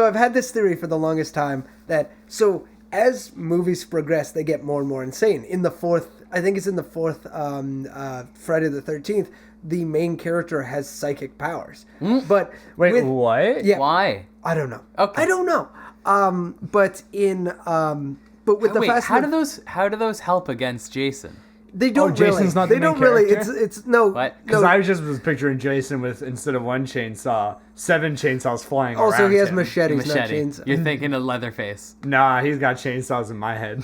So I've had this theory for the longest time that as movies progress, they get more and more insane. In the fourth, I think it's in the fourth Friday the 13th, the main character has psychic powers. But wait, what? Yeah, why? I don't know. Okay. I don't know. But with the Fast how do those help against Jason? They don't Jason's not the main character? It's no. What? Because no. I was picturing Jason with, instead of one chainsaw, 7 chainsaws flying around Also, he has him. machetes, not Machete. chainsaws. You're thinking of Leatherface. Nah, he's got chainsaws in my head.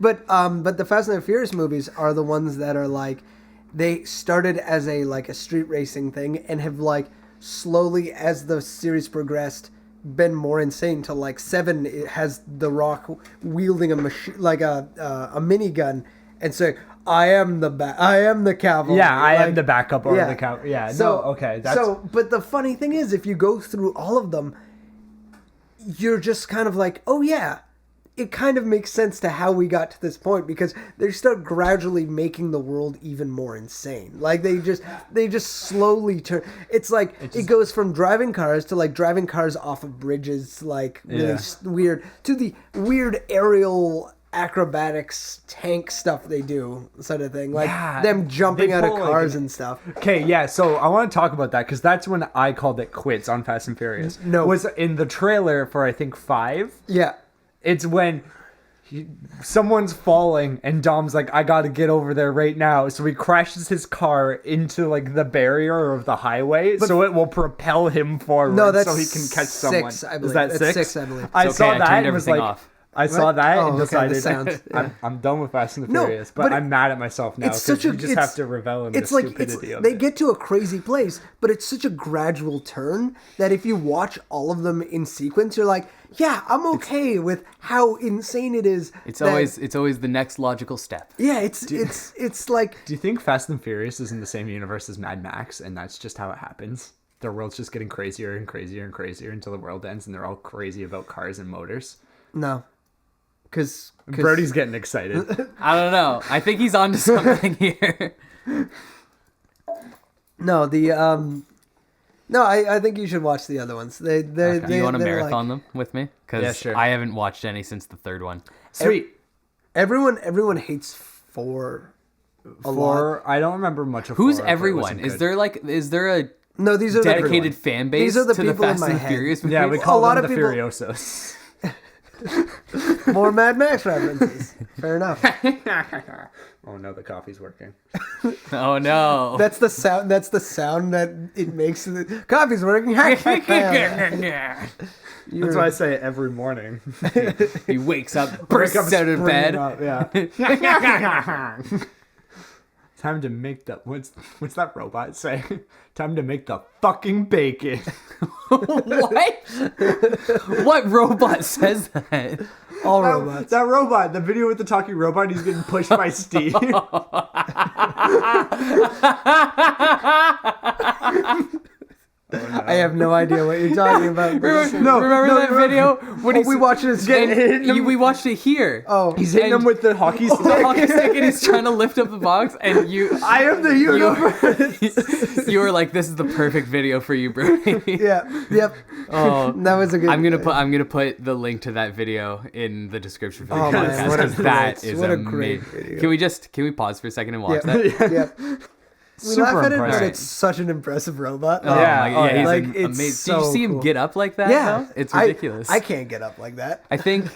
But the Fast and the Furious movies are the ones that are like, they started as a street racing thing and have like slowly, as the series progressed, been more insane. Till like 7, it has The Rock wielding a minigun and saying, "I am the cavalry." Yeah, I am the backup or the cavalry. Yeah, But the funny thing is, if you go through all of them, you're just kind of like, oh yeah, it kind of makes sense to how we got to this point, because they start gradually making the world even more insane. Like they just slowly turn. It's like it goes from driving cars to like driving cars off of bridges, like really weird, to the weird aerial acrobatics tank stuff they do, sort of thing, like them jumping out of cars and stuff. Okay, yeah, so I want to talk about that, because that's when I called it quits on Fast and Furious. No. Was in the trailer for, I think, 5. Yeah. It's when someone's falling and Dom's like, I gotta get over there right now. So he crashes his car into like the barrier of the highway, so it will propel him forward. No, that's so he can catch someone. 6, I believe. Is that It's 6? 6, I believe. I saw that turned and was everything like, off. I saw that and okay, the decided sound, yeah. I'm done with Fast and the No, Furious, but but I'm mad at myself now because you just have to revel in the stupidity of it. They get to a crazy place, but it's such a gradual turn that if you watch all of them in sequence, you're like, yeah, I'm okay with how insane it is. It's always the next logical step. Yeah, it's like. Do you think Fast and Furious is in the same universe as Mad Max, and that's just how it happens? Their world's just getting crazier and crazier and crazier until the world ends, and they're all crazy about cars and motors. No. Because Brody's getting excited. I don't know. I think he's onto something here. No, I think you should watch the other ones. Do you want to marathon them with me? Because Yeah, sure. I haven't watched any since the 3rd one. Sweet. Everyone hates 4 a lot. I don't remember much of Who's 4, but it everyone? wasn't Is good. there a No, these are dedicated everyone. fan base These are the to the people in Fast my and head. Furious movies? Yeah, we call A lot them of the people- Furiosos. More Mad Max references. Fair enough. Oh no, the coffee's working. Oh no. That's the sound. That's the sound that it makes. The coffee's working. That's why I say it every morning. He wakes up, bursts out of bed. Up, yeah. Time to make the what's that robot say? Time to make the fucking bacon. What? What robot says that? All robots. That robot, the video with the talking robot, he's getting pushed by Steve. I have no idea what you're talking about. Remember that video when we watched it. we watched it here. Oh, He's hitting him with the hockey stick. The hockey stick, and he's trying to lift up the box, and I am the universe. You were like, "This is the perfect video for you, bro." yeah. Yep. Oh, that was a good. I'm gonna put the link to that video in the description for the Oh, man, podcast, what a because that great- is what a amazing. great video. Can we pause for a second and watch Yeah. that? Yep. We Super laugh at it, impressive. but it's such an impressive robot. Oh, Yeah, my God. oh, yeah. He's Like, an it's amazing. so Did you see him cool. get up like that? Yeah, though? It's ridiculous. I can't get up like that. I think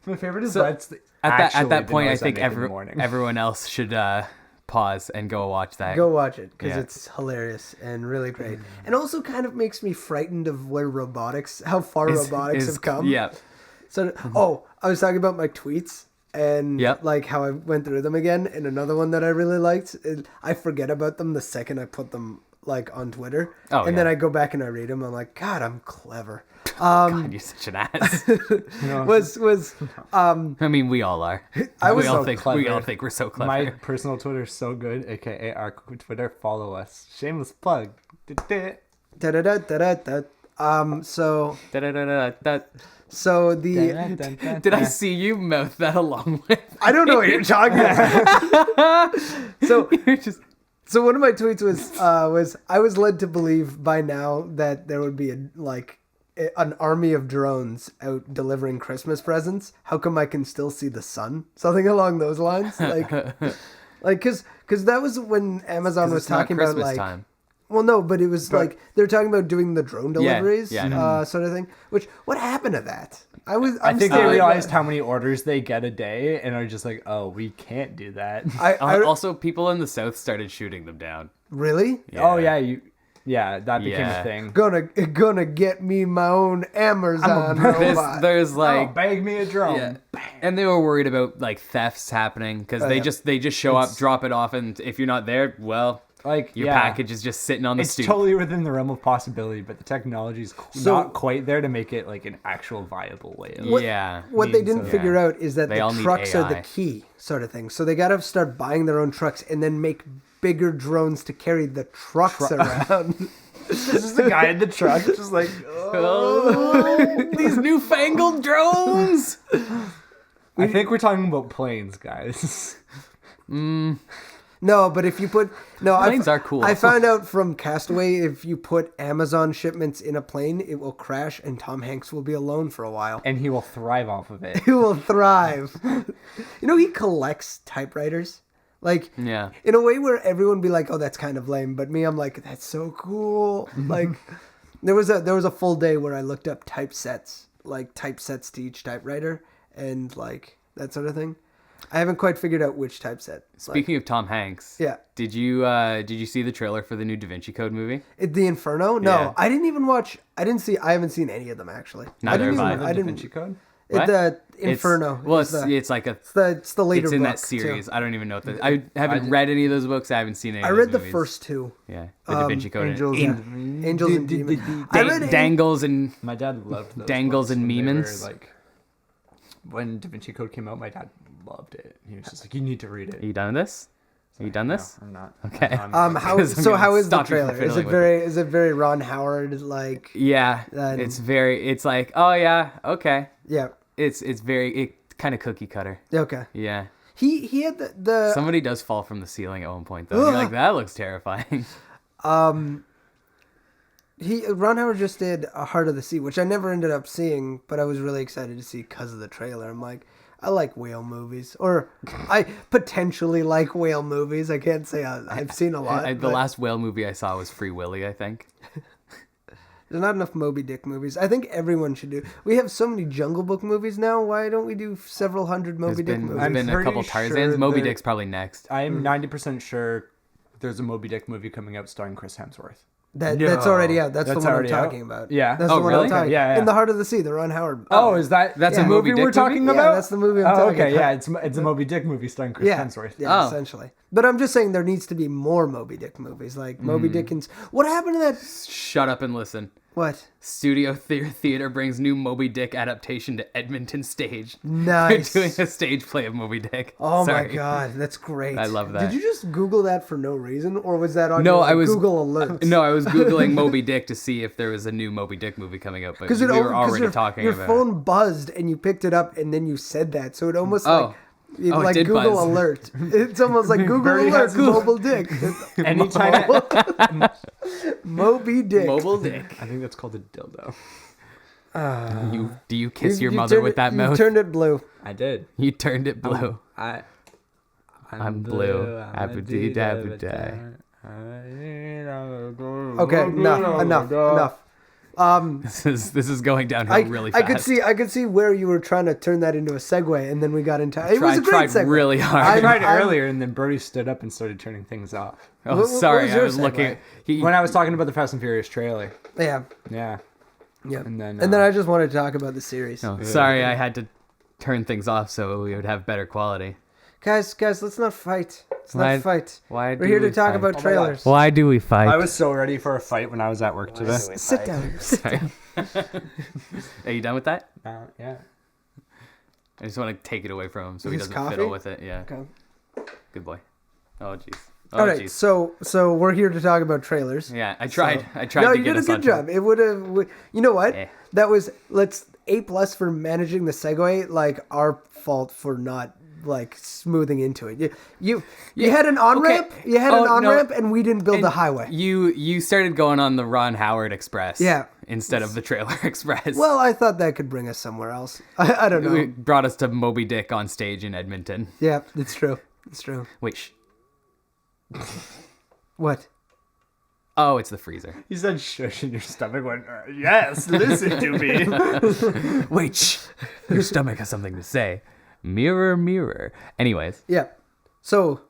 My favorite is So, that's at that point, I noise think make in the morning. everyone else should pause and go watch that. Go watch it because Yeah. it's hilarious and really great, and also kind of makes me frightened of how far robotics have come. Yeah. So, I was talking about my tweets and Yep. like how I went through them again. And another one that I really liked, I forget about them the second I put them like on Twitter. Oh, and yeah. then I go back and I read them. I'm like, God, I'm clever. God, you're such an ass. I mean, we all are. I was we all so think clever. we all think we're so clever. My personal Twitter is so good, aka our Twitter. Follow us. Shameless plug. Da-da-da-da-da-da. So Da-da-da-da-da. so the Did I see you mouth that along with? I don't know what you're talking about. So You're just So one of my tweets was I was led to believe by now that there would be an army of drones out delivering Christmas presents. How come I can still see the sun? Something along those lines. Because that was when Amazon was It's not talking about Christmas like. time. Well, no, but it was like they're talking about doing the drone deliveries, yeah. sort of thing. Which what happened to that? I think they realized how many orders they get a day and are just like, oh, we can't do that. Also, people in the South started shooting them down. Really Oh yeah, that became a thing. gonna get me my own Amazon robot. There's like, bag me a drone. yeah. And they were worried about like thefts happening because they just show up, drop it off, and if you're not there, well, Like your package is just sitting on the It's stoop. totally within the realm of possibility, but the technology is not quite there to make it like an actual viable way of What they didn't figure out is that They all the need trucks are the AI. key sort of thing. So they got to start buying their own trucks and then make bigger drones to carry the trucks around. This is the guy in the truck, just like, Oh, these newfangled drones. I think we're talking about planes, guys. No, but if you put Planes are cool. I found out from Castaway if you put Amazon shipments in a plane, it will crash and Tom Hanks will be alone for a while. And he will thrive off of it. He will thrive. He collects typewriters. Like, Yeah. in a way where everyone be like, "Oh, that's kind of lame," but me, I'm like, "That's so cool!" Like, there was a full day where I looked up typesets to each typewriter, and like that sort of thing. I haven't quite figured out which typeset. Speaking of Tom Hanks, Yeah. Did you see the trailer for the new Da Vinci Code movie? The Inferno? No, Yeah. I didn't even watch. I haven't seen any of them actually. Neither have I. The I Da didn't. Vinci Code? What? The Inferno. It's like a. It's the later It's in book, that series. too. I don't even know what I haven't read any of those books. I haven't seen any. I of read those the movies. first two. Yeah, the Da Vinci Code. Angels Yeah. and Angels and Demons. I read Dangles and My dad loved those Dangles books and when they were, Memons. like when Da Vinci Code came out, my dad loved it. He was just like, "You need to read it." Are you done with this? Are you done this? No, I'm not. Okay. How Because I'm gonna how is the stop you from trailer? Is fiddling it with very Ron Howard like? Yeah, Then- it's like, oh yeah, okay. Yeah. It's very kind of cookie cutter. Okay. Yeah. He had the Somebody does fall from the ceiling at one point though. You're like, that looks terrifying. Ron Howard just did A Heart of the Sea, which I never ended up seeing, but I was really excited to see because of the trailer. I'm like, I like whale movies, or I potentially like whale movies. I can't say I've seen a lot. The but last whale movie I saw was Free Willy, I think. There's not enough Moby Dick movies. I think everyone should do. We have so many Jungle Book movies now. Why don't we do several hundred Moby Dick movies? There's been a couple pretty Tarzans. sure Moby there- Dick's probably next. I am 90% sure there's a Moby Dick movie coming out starring Chris Hemsworth. That's already out. That's the That's one I'm already out? talking about. Yeah. That's Oh, the one really? I'm talking. Yeah, yeah. In the Heart of the Sea, the Ron Howard. Oh, is that That's a the Moby movie we're Dick talking movie? about? Yeah, that's the movie I'm talking okay, about. yeah, it's a Moby Dick movie starring Chris Hemsworth. Yeah, Oh. essentially. But I'm just saying there needs to be more Moby Dick movies, like Moby Dick and what happened to that? Shut up and listen. What? Studio Theater brings new Moby Dick adaptation to Edmonton stage. Nice. They're doing a stage play of Moby Dick. Oh Sorry. my god, that's great. I love that. Did you just Google that for no reason, or was that on No, your I was Google alerts? No, I was googling Moby Dick to see if there was a new Moby Dick movie coming out, but because we were already talking your about phone buzzed and you picked it up and then you said that, so it almost Oh. it Oh, it like did Google buzz. alert. It's almost like Google Birdie alerts. has Google. Mobile Dick. Anytime. Moby Dick. it. Mobile Dick. I think that's called a dildo. Do you kiss your You mother turned with it- that you mouth? turned it blue. I did. You turned it blue. I'm blue. I'm a Abba-dee-dabba-die. Okay, enough. This is going downhill really fast. I could see where you were trying to turn that into a segue, and then we got into it. Was a great tried segue. really hard. I tried I'm- earlier, and then Brody stood up and started turning things off. Oh, what sorry. was I your was segue? looking. When I was talking about the Fast and Furious trailer. Yeah, Yeah. yeah. And then, I just wanted to talk about the series. Oh, sorry, I had to turn things off so we would have better quality. Guys, let's not fight. Let's Why- not fight. why We're do here to we talk fight? about Oh my trailers. Why do we fight? I was so ready for a fight when I was at work today. Sit down. Sit down. Are you done with that? Yeah. I just want to take it away from him so he His doesn't coffee? fiddle with it. Yeah. Okay. Good boy. Oh jeez. Oh All right, jeez. so we're here to talk about trailers. Yeah, I tried. So- I tried No, to you get did a us good on job. track. It would have. You know what? Eh. That was A+ for managing the segue. Like our fault for not like smoothing into it. You had an on ramp. Okay. You had Oh, an on no. ramp, and we didn't build And the highway. You started going on the Ron Howard Express. Yeah. Instead of the Trailer Express. Well, I thought that could bring us somewhere else. I don't know. It brought us to Moby Dick on stage in Edmonton. Yeah, it's true. It's true. Wait, shh. What? Oh, it's the freezer. You said shush and your stomach went, yes, listen to me. Wait, shh. Your stomach has something to say. Mirror, mirror. Anyways. Yeah. So,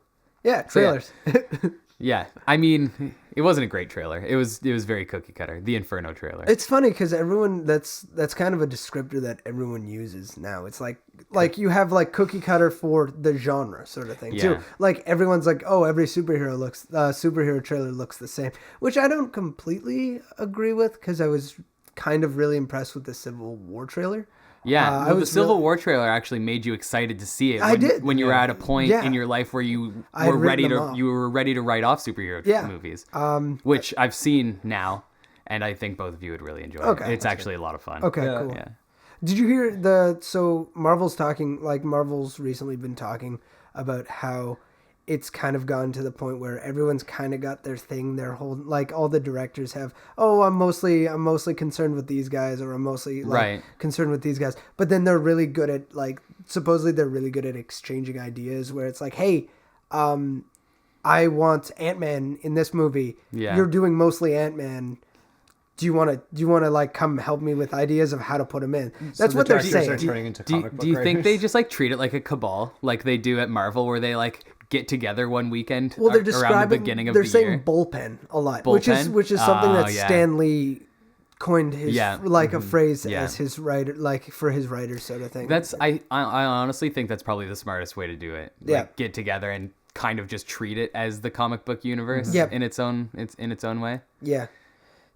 yeah, trailers. Yeah. I mean, it wasn't a great trailer. It was very cookie cutter. The Inferno trailer. It's funny because everyone that's kind of a descriptor that everyone uses now. It's like you have like cookie cutter for the genre sort of thing too. Yeah. Like everyone's like, oh, every superhero trailer looks the same, which I don't completely agree with because I was kind of really impressed with the Civil War trailer. Yeah, the Civil War trailer actually made you excited to see it. I did. When you were at a point in your life where you were ready to write off superhero movies. Which I've seen now, and I think both of you would really enjoy. Okay, It's actually a lot of fun. Okay, Yeah. cool. Yeah. Did you hear so Marvel's recently been talking about how it's kind of gone to the point where everyone's kind of got their thing, their whole, like all the directors have, oh, I'm mostly concerned with these guys, or I'm mostly concerned with these guys. But then they're really good at supposedly they're really good at exchanging ideas where it's like, hey, I want Ant-Man in this movie. Yeah. You're doing mostly Ant-Man. Do you want to like come help me with ideas of how to put him in? That's what they're saying. Do you think they just like treat it like a cabal, like they do at Marvel, where they like get together one weekend Well, they're around describing. the beginning of they're the saying year? bullpen a lot, Bullpen? which is something that yeah. Stan Lee coined his a phrase Yeah. as his writer, like for his writers sort of thing. That's I honestly think that's probably the smartest way to do it. Like, Yeah. get together and kind of just treat it as the comic book universe Yep. in its own way. Yeah,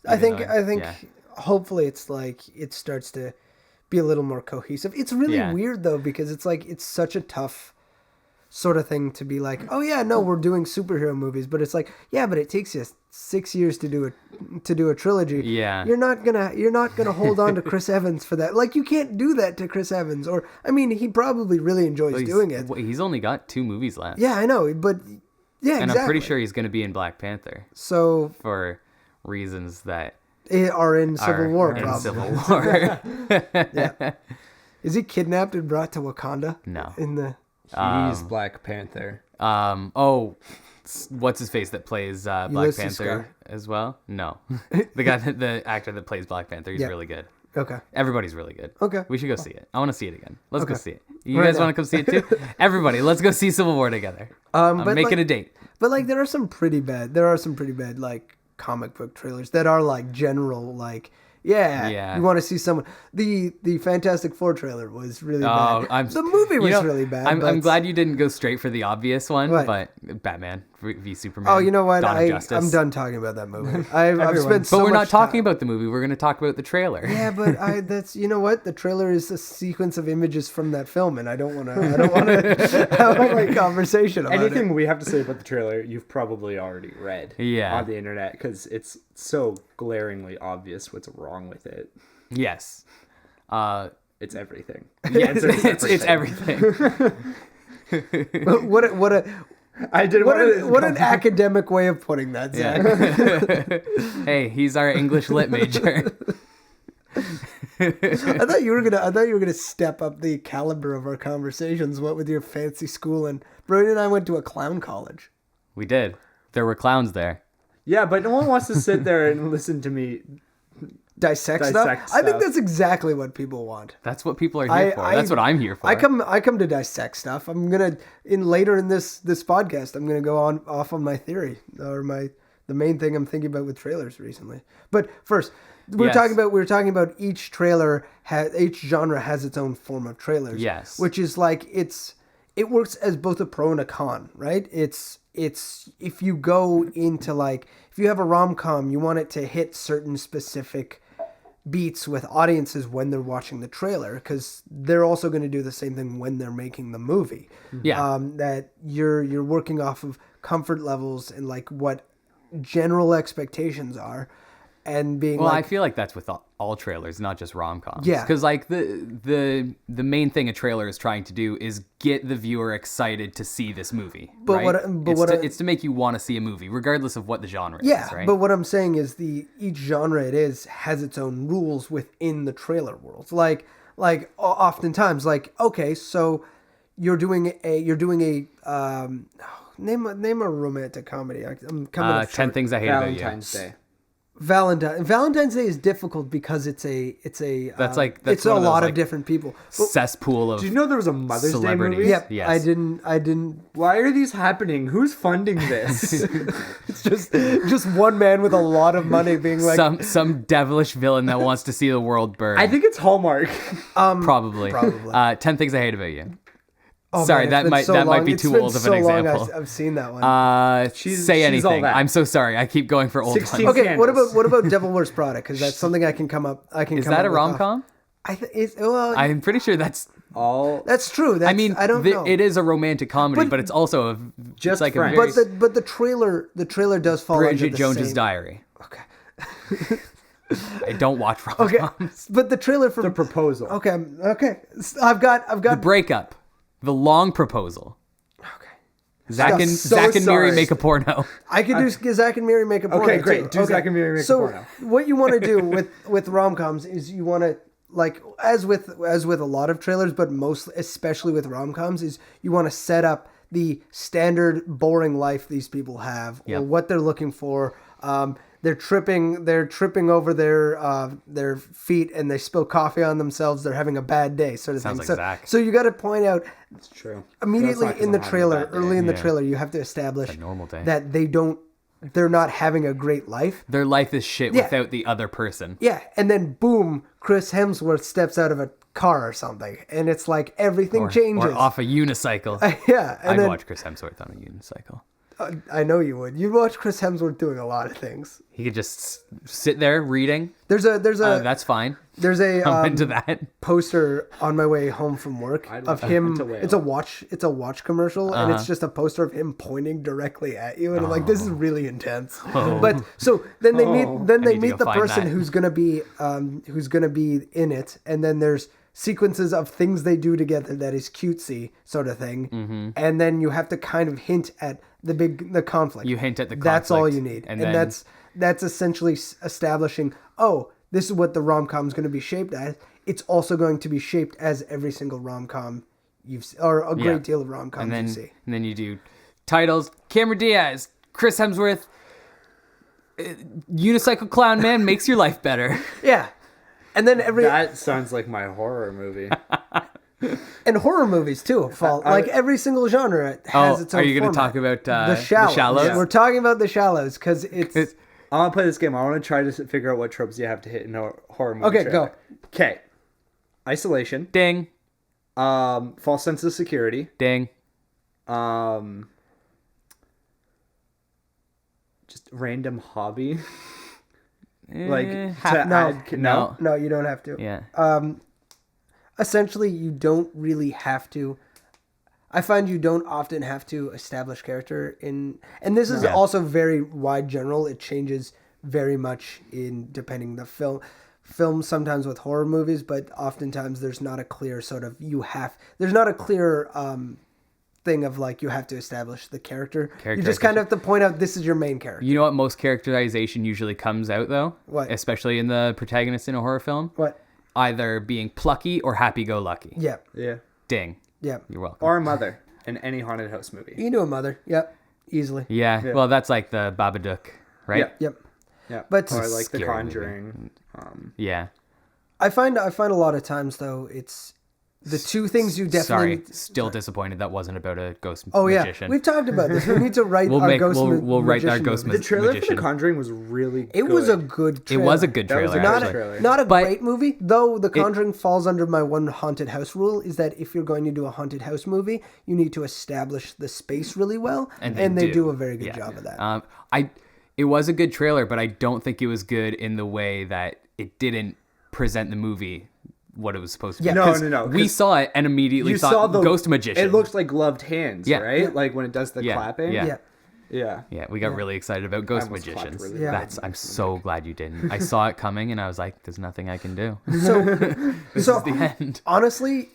I think yeah. hopefully it's like it starts to be a little more cohesive. It's really Yeah. weird though because it's like it's such a tough sort of thing to be like, oh yeah, no, we're doing superhero movies, but it's like, yeah, but it takes you 6 years to do a trilogy. Yeah. You're not gonna hold on to Chris Evans for that. Like you can't do that to Chris Evans. Or I mean, he probably really enjoys doing it. He's only got 2 movies left. Yeah, I know, but yeah, And exactly. I'm pretty sure he's going to be in Black Panther So for reasons that are in Civil are War, in probably. Civil War. Yeah. Is he kidnapped and brought to Wakanda? No. In the He's Black Panther. What's his face that plays Black Ulysses Panther Scar. as well? No, the actor that plays Black Panther. He's Yeah. really good. Okay. Everybody's really good. Okay. We should go see it. I want to see it again. Let's go Okay. see it. You Right guys now. want to come see it too? Everybody, let's go see Civil War together. I'm but making like- a date. But like there are some pretty bad like comic book trailers that are like general like Yeah. you want to see someone. The Fantastic Four trailer was really Oh, bad. The movie was really bad. I'm but- glad you didn't go straight for the obvious one, What? but Batman v Superman. Oh, you know what? Dawn of Justice. I'm done talking about that movie. I've spent so But we're much not talking time. about the movie. We're going to talk about the trailer. Yeah, but that's you know what? The trailer is a sequence of images from that film, and I don't want to have a conversation about Anything it. we have to say about the trailer, you've probably already read Yeah. on the internet because it's so glaringly obvious what's wrong with it. Yes. It's everything. Yeah, it's everything. What an academic way of putting that, Zach. Yeah. Hey, he's our English lit major. I thought you were gonna step up the caliber of our conversations. What with your fancy school, and Brody and I went to a clown college. We did. There were clowns there. Yeah, but no one wants to sit there and listen to me. Dissect stuff. I think that's exactly what people want. That's what people are here for. That's what I'm here for. I come to dissect stuff. I'm gonna later in this podcast. I'm gonna go off on my theory or the main thing I'm thinking about with trailers recently. But first, we were talking about each trailer each genre has its own form of trailers. Yes. Which is like it works as both a pro and a con, right? It's if you go into like if you have a rom-com, you want it to hit certain specific beats with audiences when they're watching the trailer because they're also going to do the same thing when they're making the movie. Yeah. That you're working off of comfort levels and like what general expectations are, and being Well, like, I feel like that's with all trailers, not just rom-coms. Yeah. Because like the main thing a trailer is trying to do is get the viewer excited to see this movie. But right? It's to make you want to see a movie, regardless of what the genre yeah, is, right? but what I'm saying is each genre it is has its own rules within the trailer world. Like oftentimes, like, okay, so you're doing a name a romantic comedy. I'm coming up 10 short. Things I Hate About You. Valentine's Day. Valentine's Day is difficult because it's a That's it's one a of those, lot like, of different people. But, Cesspool of Did you know there was a Mother's Day celebrities. movie? yep, Yes. I didn't. Why are these happening? Who's funding this? It's just one man with a lot of money being like, some devilish villain that wants to see the world burn. I think it's Hallmark. Probably. 10 Things I Hate About You. Sorry, man, that it's been might long. be It's too been old of so an long example. I've seen that one. She's Say all anything. that. I'm so sorry. I keep going for old 16 ones. Okay, Candles. what about Devil Wears Prada? Because that's something I can come up. Is that a rom-com? Well, I'm pretty sure that's. All that's true. That's, I mean, I don't know. it is a romantic comedy, But- but it's also Just it's like a friends. very but the trailer does fall Bridget under the Jones's same. Diary. Okay. I don't watch Okay, rom-coms. but the trailer for the proposal. Okay. I've got The breakup, the long proposal. Okay. Zach and So Zach and Miri sorry. make a porno. I could do Zach and Miri make a porno. Okay, great. too. Do Zack and Miri make a so porno. what you want to do with rom-coms is you want to, like, as with a lot of trailers, but especially with rom-coms, is you want to set up the standard boring life these people have, or Yep. what they're looking for. They're tripping over their feet and they spill coffee on themselves. They're having a bad day, sort of Sounds thing. like Zach. So you got to point out It's true. immediately That's not 'cause in the I'm having a trailer, bad day. early in the Yeah. trailer, you have to establish It's a normal day. that they're not having a great life. Their life is shit Yeah. without the other person. Yeah, and then boom, Chris Hemsworth steps out of a car or something, and it's like everything changes. Or off a unicycle. Yeah, and I'd then watch Chris Hemsworth on a unicycle. I know you would. You'd watch Chris Hemsworth doing a lot of things. He could just sit there reading. There's a That's fine. there's a I'm into that. poster on my way home from work I'd of love him. to whale. It's a watch commercial, and it's just a poster of him pointing directly at you, and I'm like, this is really intense. But so then they meet need to the go find person that. who's gonna be in it, and then there's sequences of things they do together that is cutesy sort of thing, Mm-hmm. and then you have to kind of hint at the conflict. You hint at the That's all conflict, you need, and and then- that's essentially establishing. Oh, this is what the rom-com is going to be shaped as. It's also going to be shaped as every single rom-com or a great deal of rom-coms you see. And then you do titles: Cameron Diaz, Chris Hemsworth, unicycle clown man makes your life better. Yeah, and then That sounds like my horror movie. and horror movies too fall like every single genre has its own. Are you going to format. talk about The Shallows? Yeah. We're talking about The Shallows because it's I want to play this game. I want to try to figure out what tropes you have to hit in a horror movie. Okay, trailer. go. Okay. Isolation. Ding, False sense of security. ding. Just random hobby. No. no, you don't have to. Yeah. Essentially, you don't really have to. I find you don't often have to establish character in, and this is also very wide general. It changes very much in depending the film sometimes with horror movies, but oftentimes there's not a clear sort of there's not a clear thing of like you have to establish the character. You just kind of have to point out this is your main character. You know what most characterization usually comes out though? What? Especially in the protagonist in a horror film? What? Either being plucky or happy-go-lucky. Yeah. Yeah. Ding. Yeah. You're welcome. Or a mother in any haunted house movie. You can do a mother. Yep. Easily. Yeah. Well, that's like the Babadook, right? Yeah. Yep. Yeah. But- or like The Scary Conjuring. Yeah. I find a lot of times though it's the two things you definitely. Sorry. Still disappointed that wasn't about a ghost Oh yeah, magician. we've talked about this. We need to write We'll our make- ghost. we'll write our magician ghost movie. The trailer for Magician. The Conjuring was really good. It was a good. It Trailer. was a good That was trailer, a not good actually. trailer. not a But- great movie though. The Conjuring falls under my one haunted house rule is that if you're going to do a haunted house movie, you need to establish the space really well, and they do a very good job of that. It was a good trailer, but I don't think it was good in the way that it didn't present the movie what it was supposed to be. Yeah. No, 'Cause no, no. We 'cause saw it and immediately You thought saw the ghost magician. It looks like gloved hands, Yeah. right? Yeah. Like when it does the Yeah. clapping. Yeah. Yeah. Yeah. Yeah, we got really excited about Ghost Magicians. Really I'm so glad you didn't. I saw it coming and I was like, there's nothing I can do. So, This is the end. Honestly,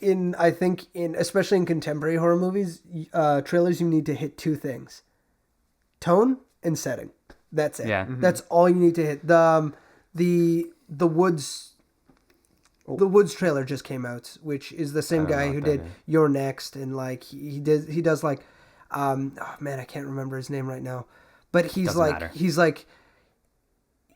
especially in contemporary horror movies, trailers, you need to hit two things: tone and setting. That's it. Yeah. That's all you need to hit. The Woods. The Woods trailer just came out, which is the same guy who did You're Next, and like he does like, oh man, I can't remember his name right now, but he's like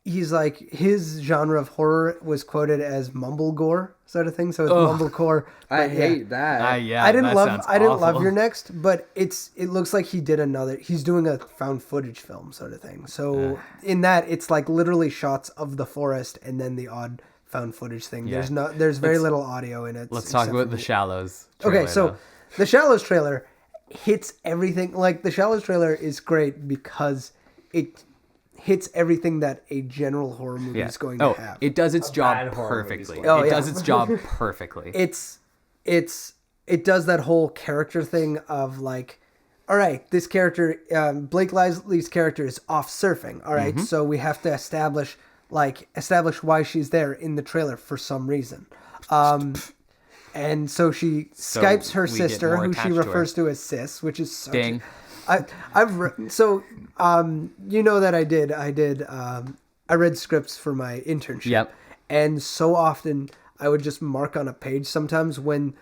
his genre of horror was quoted as mumblegore sort of thing, so it's mumblecore. I hate that. I didn't love You're Next, but it looks like he's doing a found footage film sort of thing. So in that, it's like literally shots of the forest and then the odd found footage thing. Yeah. There's very little audio in it. Let's talk about The Shallows trailer, okay, so The Shallows trailer hits everything. Like, The Shallows trailer is great because it hits everything that a general horror movie is going to have. It does its job perfectly. It does its job perfectly. It does that whole character thing of like, all right, this character, Blake Lively's character is off surfing. All right, so we have to establish why she's there in the trailer for some reason. And so she Skypes her sister, who she refers to as Sis, which is such Ding. You know that I read scripts for my internship. Yep. And so often I would just mark on a page sometimes when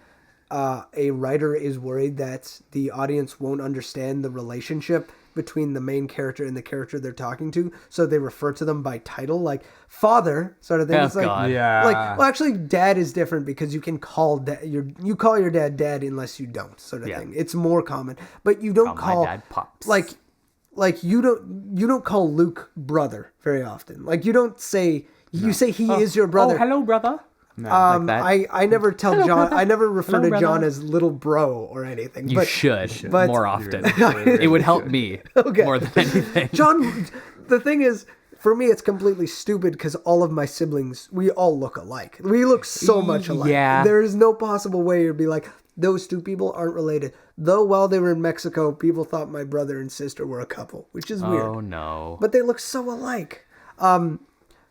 a writer is worried that the audience won't understand the relationship between the main character and the character they're talking to, so they refer to them by title, like father sort of thing. It's like, well, actually, dad is different because you can call you call your dad unless you don't, sort of thing. It's more common, but you don't call my dad pops. Like you don't call Luke brother very often. Like you don't say you say he is your brother. Oh, hello, brother. No, like that. I never tell Hello, John. brother. I never refer Hello, to John brother. as little bro or anything. You should but- more often. It would help me more than anything. John, the thing is, for me, it's completely stupid because all of my siblings, we all look alike. We look so much alike. Yeah. There is no possible way you'd be like, those two people aren't related. Though while they were in Mexico, people thought my brother and sister were a couple, which is weird. Oh no. But they look so alike.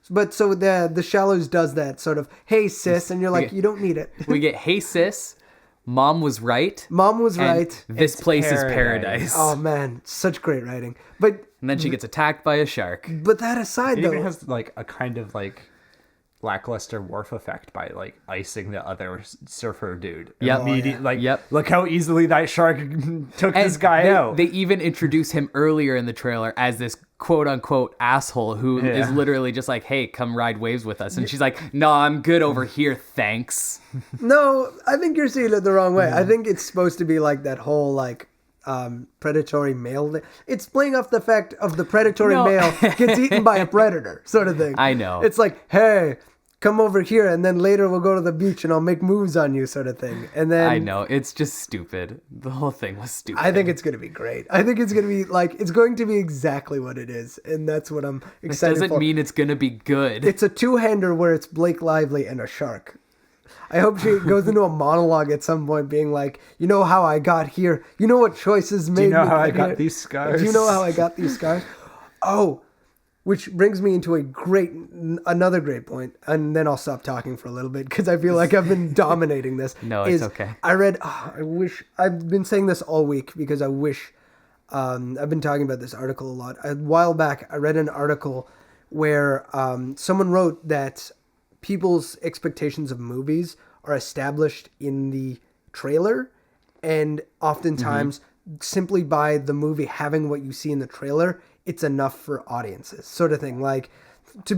But so the Shallows does that sort of, hey sis, and you're like, you don't need it. We get, hey sis, mom was right. Mom was and right. This place is paradise. paradise. Oh man, such great writing. But And then she gets attacked by a shark. that aside, It though, even has like a kind of like lackluster Worf effect by like icing the other surfer dude. Yep. Immediately, look how easily that shark took this guy out. They even introduce him earlier in the trailer as this quote unquote asshole who is literally just like, hey, come ride waves with us. And she's like, no, I'm good over here, thanks. no, I think you're seeing it the wrong way. I think it's supposed to be like that whole like predatory male. It's playing off the fact of the predatory male gets eaten by a predator sort of thing. I know. It's like, hey, come over here and then later we'll go to the beach and I'll make moves on you sort of thing. And then I know, it's just stupid. The whole thing was stupid. I think it's going to be great. I think it's going to be like, it's going to be exactly what it is. And that's what I'm excited for. Doesn't mean it's going to be good. It's a two-hander where it's Blake Lively and a shark. I hope she goes into a monologue at some point being like, you know how I got here? You know what choices made me? Do you know how I get got here? these scars? Do you know how I got these scars? Oh, which brings me into another great point, and then I'll stop talking for a little bit because I feel like I've been dominating this. No, it's okay. I've been saying this all week because I wish, I've been talking about this article a lot. A while back, I read an article where someone wrote that people's expectations of movies are established in the trailer, and oftentimes simply by the movie having what you see in the trailer, it's enough for audiences, sort of thing. Like to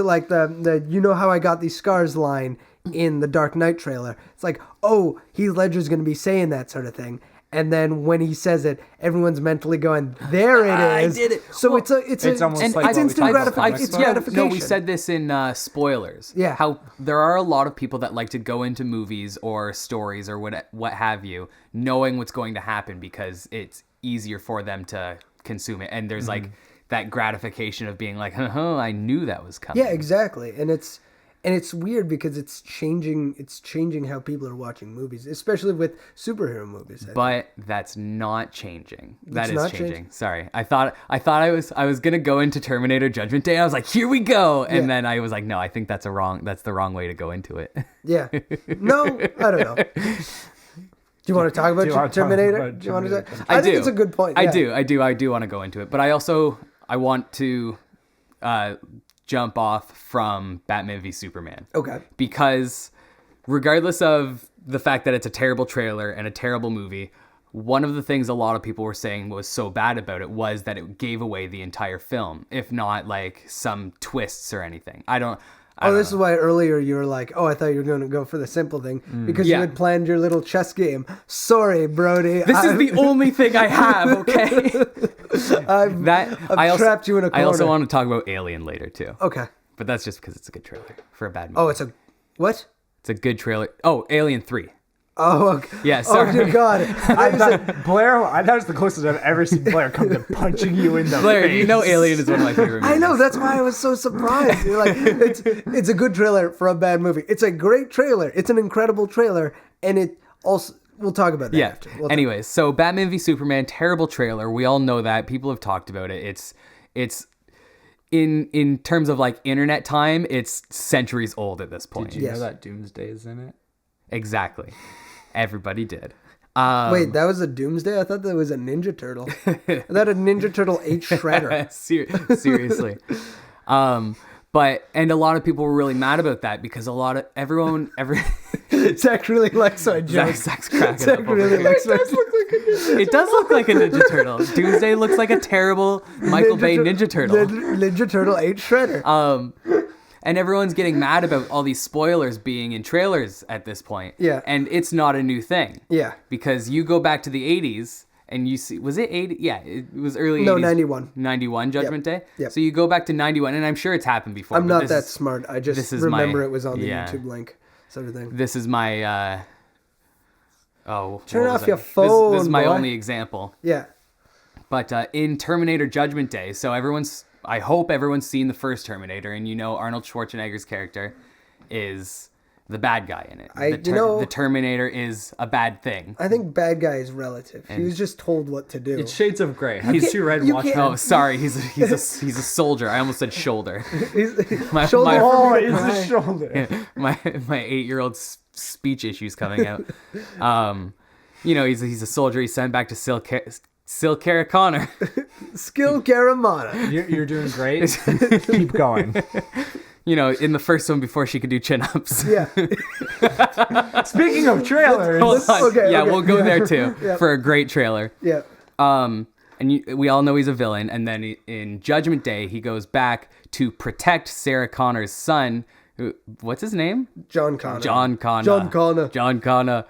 like the you know how I got these scars line in the Dark Knight trailer. It's like, oh, Heath Ledger's going to be saying that sort of thing. And then when he says it, everyone's mentally going, "There it is." I did it. So Well, it's almost it's like instant what we talked about gratification. with It's comic gratification. No, we said this in spoilers. Yeah. How there are a lot of people that like to go into movies or stories or what have you, knowing what's going to happen because it's easier for them to consume it. And there's like that gratification of being like, I knew that was coming. Yeah, exactly. And And it's weird because it's changing how people are watching movies, especially with superhero movies. But that's not changing. That is not changing. changing? Sorry. I thought I was gonna go into Terminator Judgment Day. I was like, here we go. And then I was like, no, I think that's the wrong way to go into it. Yeah. No, I don't know. Do you want to talk about Terminator? Do you want to? I think it's a good point. I Yeah. do want to go into it, but I want to jump off from Batman v Superman. Okay. Because regardless of the fact that it's a terrible trailer and a terrible movie, one of the things a lot of people were saying was so bad about it was that it gave away the entire film, if not like some twists or anything. I don't This is why earlier you were like, I thought you were going to go for the simple thing because you had planned your little chess game. Sorry, Brody. This is the only thing I have, okay? I've trapped you in a corner. I also want to talk about Alien later, too. Okay. But that's just because it's a good trailer for a bad movie. Oh, it's a... What? It's a good trailer. Oh, Alien 3. Oh, okay. Yeah, sorry. Oh, dear God. I thought that was the closest I've ever seen Blair come to punching you in the Blair, face. you know Alien is one of my favorite movies. I know. That's why I was so surprised. You're like, it's a good trailer for a bad movie. It's a great trailer. It's an incredible trailer. And it also... We'll talk about that after. Anyways, so Batman v Superman, terrible trailer. We all know that. People have talked about it. It's in terms of like internet time, it's centuries old at this point. Did you know that Doomsday is in it? Exactly. Everybody did. Wait, that was a Doomsday? I thought that was a Ninja Turtle. I thought a Ninja Turtle ate Shredder. Seriously. And a lot of people were really mad about that because everyone Zach really likes my joke. Zach's cracking Zach up really over likes my It does look like a Ninja Turtle. Doomsday looks like a terrible Michael Bay Ninja Turtle. Ninja Turtle ate Shredder. And everyone's getting mad about all these spoilers being in trailers at this point. Yeah. And it's not a new thing. Yeah. Because you go back to the 80s and you see, was it 80? Yeah, it was early 80s. No, 91. 91 Judgment Day? Yep. So you go back to 91, and I'm sure it's happened before. I'm not that smart. I just remember it was on the yeah. YouTube link. Sort of thing. This is my, turn off your phone, This is my boy. only example. Yeah. But in Terminator Judgment Day, so I hope everyone's seen the first Terminator, and you know Arnold Schwarzenegger's character is the bad guy in it. The Terminator is a bad thing. I think bad guy is relative. He was just told what to do. It's Shades of Grey. Have you read you Watchmen? Oh, sorry, he's a soldier. I almost said shoulder. My Shoulder Oh, from it's the the shoulder. my 8-year-old speech issues coming out. He's a soldier. He's sent back to Silcara Connor. Skill Caramana. You're doing great. Keep going. In the first one before she could do chin-ups. Yeah. Speaking of trailers, Hold on. Okay, yeah, okay. we'll go there too Yeah. for a great trailer. Yeah. We all know he's a villain, and then in Judgment Day, he goes back to protect Sarah Connor's son. What's his name? John Connor. John Connor. John Connor.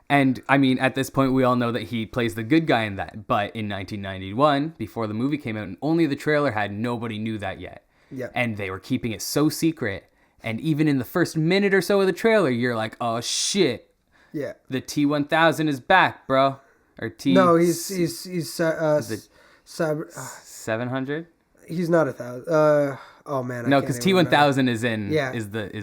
And I mean, at this point, we all know that he plays the good guy in that. But in 1991, before the movie came out, and only the trailer had, nobody knew that yet. Yeah. And they were keeping it so secret. And even in the first minute or so of the trailer, you're like, oh shit, Yeah. the T-1000 is back, bro. Or No, he's cyber. 700. He's not 1,000. Oh man. No, because T-1000 is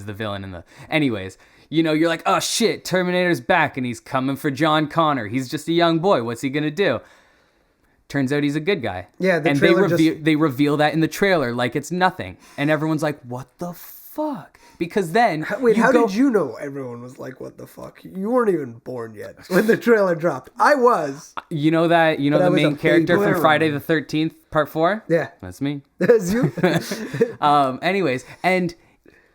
the villain in the. Anyways, you're like, oh shit, Terminator's back and he's coming for John Connor. He's just a young boy. What's he gonna do? Turns out he's a good guy. Yeah, and they reveal that in the trailer like it's nothing, and everyone's like, what the fuck? Because then did you know everyone was like, what the fuck? You weren't even born yet when the trailer dropped. I was. You know the main character from Friday the 13th Part 4? Yeah. That's me. That's you. Anyways, and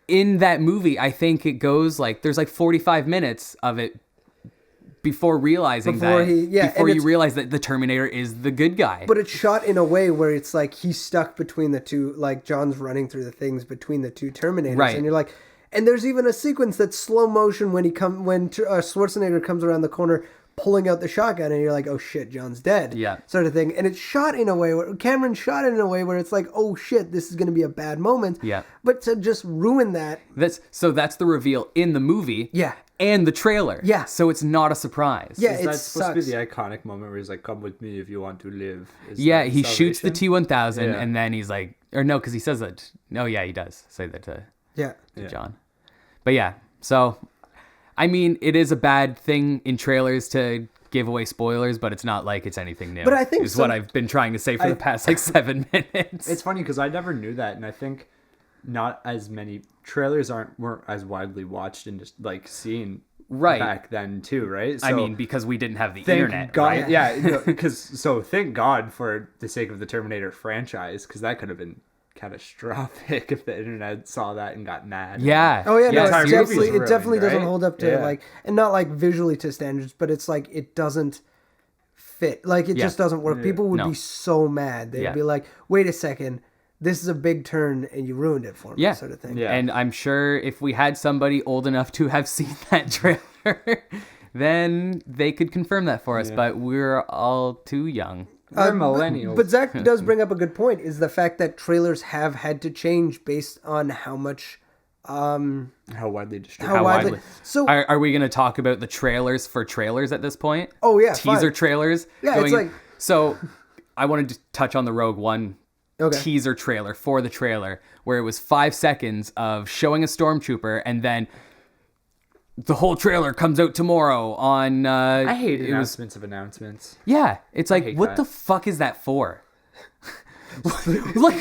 in that movie, I think it goes there's 45 minutes of it before realizing you realize that the Terminator is the good guy. But it's shot in a way where it's like he's stuck between the two, like John's running through the things between the two Terminators. Right. And you're like, and there's even a sequence that's slow motion when Schwarzenegger comes around the corner pulling out the shotgun and you're like, oh shit, John's dead. Yeah. Sort of thing. And it's shot in a way where Cameron shot it in a way where it's like, oh shit, this is going to be a bad moment. Yeah. But to just ruin that. That's the reveal in the movie. Yeah. And the trailer. Yeah. So it's not a surprise. Yeah, Is it that supposed to be sucks. the iconic moment where he's like, come with me if you want to live? Yeah, he shoots the Salvation? T-1000 Yeah. and then he's like, or no, because he says that. No, yeah, he does say that to Yeah. John. But yeah, so I mean, it is a bad thing in trailers to give away spoilers, but it's not like it's anything new. But I think is what I've been trying to say for the past like 7 minutes. It's funny because I never knew that, and I think not as many trailers weren't as widely watched and just like seen Right. back then too, right? I So, mean, because we didn't have the thank internet, God, right? yeah, because so thank God for the sake of the Terminator franchise, because that could have been catastrophic if the internet saw that and got mad. Yeah. Oh yeah, no, entire it's movie's definitely it ruined, definitely doesn't right? hold up to Yeah. like, and not like visually to standards, but it's like it doesn't fit. Like it Yeah. just doesn't work. People would No. be so mad. They'd Yeah. be like, "Wait a second, this is a big turn, and you ruined it for me," Yeah. sort of thing. Yeah. And I'm sure if we had somebody old enough to have seen that trailer, then they could confirm that for us. But we're all too young. We're millennials. But Zach does bring up a good point: is the fact that trailers have had to change based on how much, how widely distributed. how widely. So Are we going to talk about the trailers for trailers at this point? Oh, yeah, Teaser fine. trailers? Yeah, it's like- So I wanted to touch on the Rogue One Okay. teaser trailer for the trailer, where it was 5 seconds of showing a stormtrooper and then the whole trailer comes out tomorrow on... I hate it was, announcements of announcements. Yeah, it's like, hate what that. the fuck is that for? Like,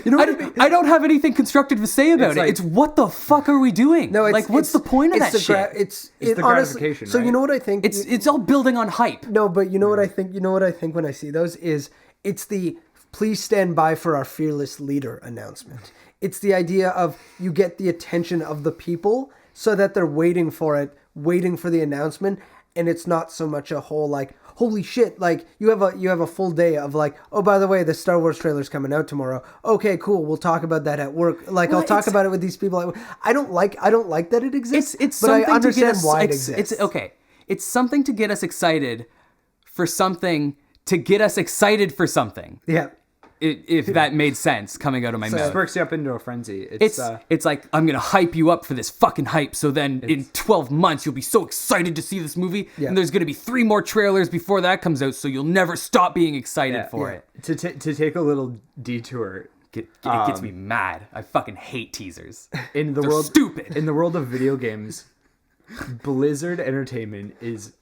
you know, I don't have anything constructive to say about It's it. like- it's what the fuck are we doing? no, it's like, what's the point of that the shit? It's the honestly. gratification, So you right? know what I think? It's all building on hype. No, but you know what I think? You know what I think when I see those is it's the "please stand by for our fearless leader" announcement. It's the idea of you get the attention of the people so that they're waiting for it, waiting for the announcement, and it's not so much a whole like, holy shit, like you have a full day of like, oh, by the way, the Star Wars trailer's coming out tomorrow. Okay, cool, we'll talk about that at work. Like Well, I'll talk it's- about it with these people. I don't like that it exists. It's but I something to understand get us why it exists. It's okay. It's something to get us excited for something to get us excited for something. Yeah. If that made sense coming out of my mouth. Sparks you up into a frenzy. It's like, I'm gonna hype you up for this fucking hype, so then in 12 months you'll be so excited to see this movie, Yeah. and there's gonna be 3 more trailers before that comes out, so you'll never stop being excited for it. to take a little detour It gets me mad. I fucking hate teasers. in the They're world stupid. in the world of video games. Blizzard Entertainment is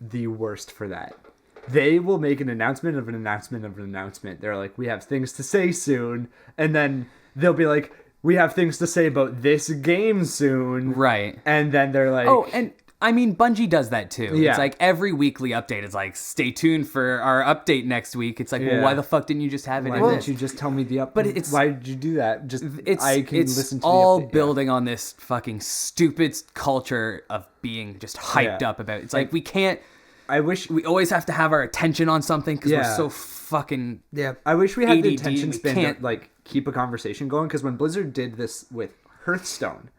the worst for that. They will make an announcement of an announcement of an announcement. They're like, we have things to say soon, and then they'll be like, we have things to say about this game soon, Right. And then they're like, Oh, and I mean, Bungie does that too. Yeah. It's like every weekly update is like, stay tuned for our update next week. It's like, well, Yeah. why the fuck didn't you just have it why in didn't this? you just tell me the update? But it's- why did you do that? Just I can It's listen to all the update. building on this fucking stupid culture of being just hyped Yeah. up about it. It's like, we can't, I wish we always have to have our attention on something because we're Yeah. so fucking... Yeah. I wish we had the ADD, attention we span can't- to like keep a conversation going, because when Blizzard did this with Hearthstone,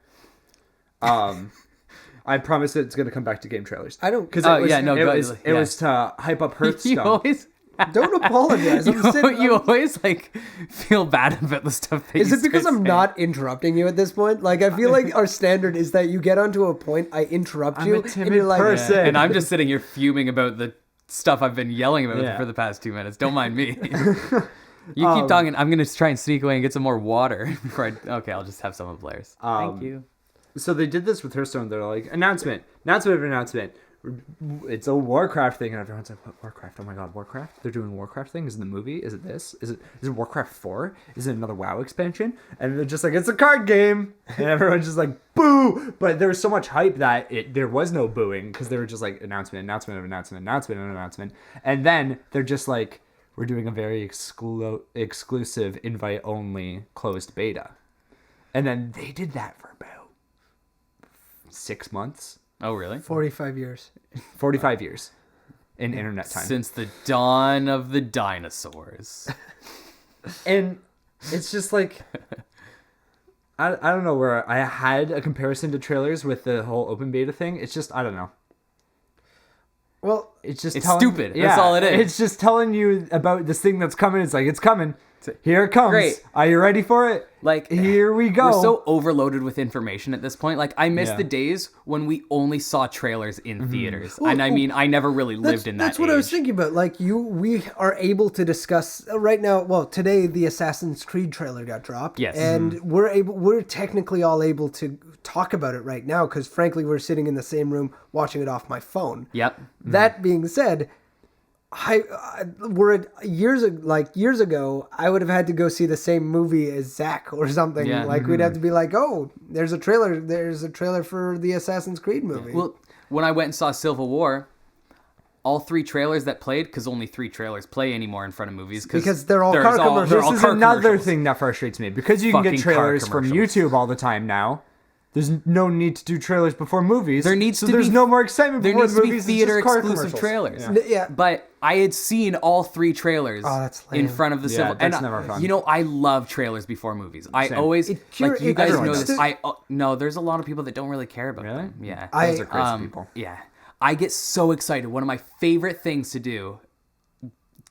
I promise that it's going to come back to game trailers. I don't- because Oh, it was, yeah, no, it go- was, it yeah. was to hype up You Hearthstone. always... Don't apologize. I'm sitting, You always like feel bad about the stuff that Is you it because start I'm saying. not interrupting you at this point? Like, I feel like our standard is that you get onto a point, I interrupt I'm you, a and timid you're like, person. And I'm just sitting here fuming about the stuff I've been yelling about Yeah. for the past 2 minutes. Don't mind me. You keep talking. I'm gonna try and sneak away and get some more water before I. Okay, I'll just have some of Blair's. Thank you. So they did this with Hearthstone. They're like, announcement of an announcement. It's a Warcraft thing, and everyone's like, "What Warcraft? Oh my God, Warcraft! They're doing Warcraft thing. Is it the movie? Is it this? Is it Warcraft 4? Is it another WoW expansion?" And they're just like, "It's a card game," and everyone's just like, "Boo!" But there was so much hype that there was no booing, because they were just like announcement, and then they're just like, "We're doing a very exclusive, invite-only closed beta," and then they did that for about 6 months. Oh, really? 45 years. 45 years in internet time. Since the dawn of the dinosaurs. And it's just like, I don't know where I had a comparison to trailers with the whole open beta thing. It's just, I don't know. Well, It's just It's stupid. That's all it is. It's just telling you about this thing that's coming. It's like, it's coming. Here it comes. Great. Are you ready for it? Like, here we go. We're so overloaded with information at this point. Like, I miss Yeah. the days when we only saw trailers in theaters. And I mean, I never really lived in that That's what I was age. thinking about. Like we are able to discuss right now. Well, today the Assassin's Creed trailer got dropped. Yes. and we're technically all able to talk about it right now because frankly we're sitting in the same room watching it off my phone. Yep. That being said, we're at years ago. I would have had to go see the same movie as Zach or something. Yeah. Like we'd have to be like, oh, there's a trailer. There's a trailer for the Assassin's Creed movie. Well, when I went and saw Civil War, all 3 trailers that played, because only 3 trailers play anymore in front of movies. Because they're all car commercials. they're This all is car another commercials. thing that frustrates me. Because you can get Fucking car trailers from commercials. YouTube all the time now. There's no need to do trailers before movies. There needs to there's be- no more excitement There before needs the to be movies. It's theater just car exclusive commercials. trailers. Yeah. But I had seen all 3 trailers Oh, that's in lame. front of the Yeah, Civil. that's and never fun. You know, I love trailers before movies. I Same. always It like you guys everyone know does. this. No, there's a lot of people that don't really care about Really? them. Yeah. Those are crazy people. Yeah. I get so excited. One of my favorite things to do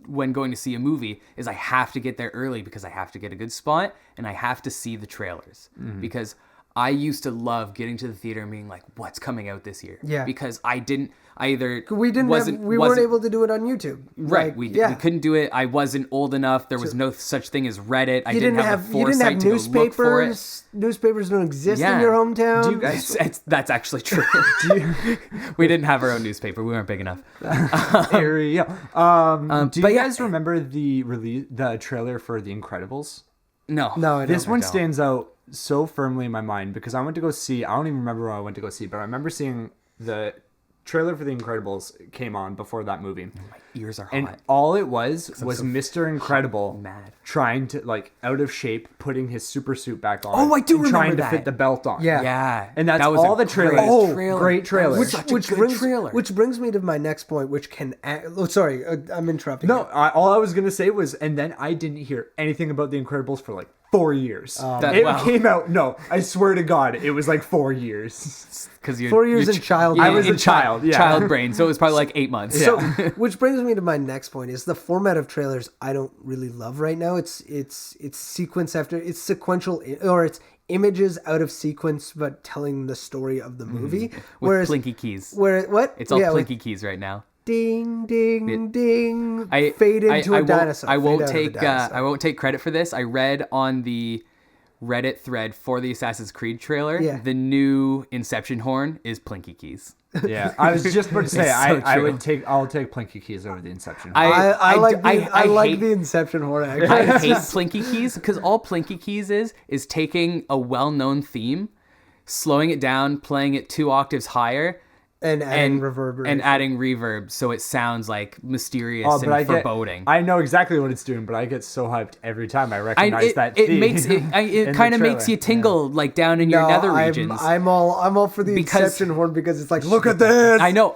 when going to see a movie is I have to get there early because I have to get a good spot and I have to see the trailers because I used to love getting to the theater and being like, what's coming out this year? Yeah. Because I either we weren't able to do it on YouTube. Right, Like, we yeah. couldn't do it. I wasn't old enough. There was no such thing as Reddit. I You didn't have the you didn't foresight have to go look for it. newspapers. Newspapers don't exist Yeah. in your hometown. Do you guys? That's actually true. We didn't have our own newspaper. We weren't big enough. Area. Do you but yeah. guys remember the trailer for The Incredibles? No. No, I don't. This one stands out so firmly in my mind because I went to go see. I don't even remember what I went to go see, but I remember seeing the trailer for The Incredibles came on before that movie. My ears are hot. And all it was Mr. Incredible mad. trying to, like, out of shape, putting his super suit back on. Oh, I do and remember trying to that. fit the belt on. Yeah. Yeah. And that's that was all a the trailer. great Oh, trailer. great trailer. That was such a good trailer. Which brings me to my next point, which can. Sorry, I'm interrupting. No, you. all I was going to say was, and then I didn't hear anything about The Incredibles for like 4 years. Wow. Came out, no, I swear to God, it was like 4 years. Because you're 4 years in child. I was a child, yeah. Child brain, so it was probably like 8 months. So, which brings me to my next point: is the format of trailers I don't really love right now. It's sequence after it's sequential, or it's images out of sequence, but telling the story of the movie. With Plinky keys. What? It's all with Plinky keys right now. Ding, ding, ding. I fade into I a won't- dinosaur. I won't Fade out of a take dinosaur. I won't take credit for this. I read on the Reddit thread for the Assassin's Creed trailer. Yeah. The new Inception horn is Plinky keys. Yeah, I was just about to say, It's so I true. would take, I'll take Plinky Keys over the Inception. I like hate- the Inception horror. Actually. I hate Plinky keys because all Plinky keys is taking a well-known theme, slowing it down, playing it 2 octaves higher, and adding reverberation. and adding reverb so it sounds like mysterious Oh, but and foreboding. I know exactly what it's doing, but I get so hyped every time I recognize that it theme makes it in the kind of makes trailer. you tingle like down in your nether regions. I'm all for the Because- Inception horn because it's like, look at this. I know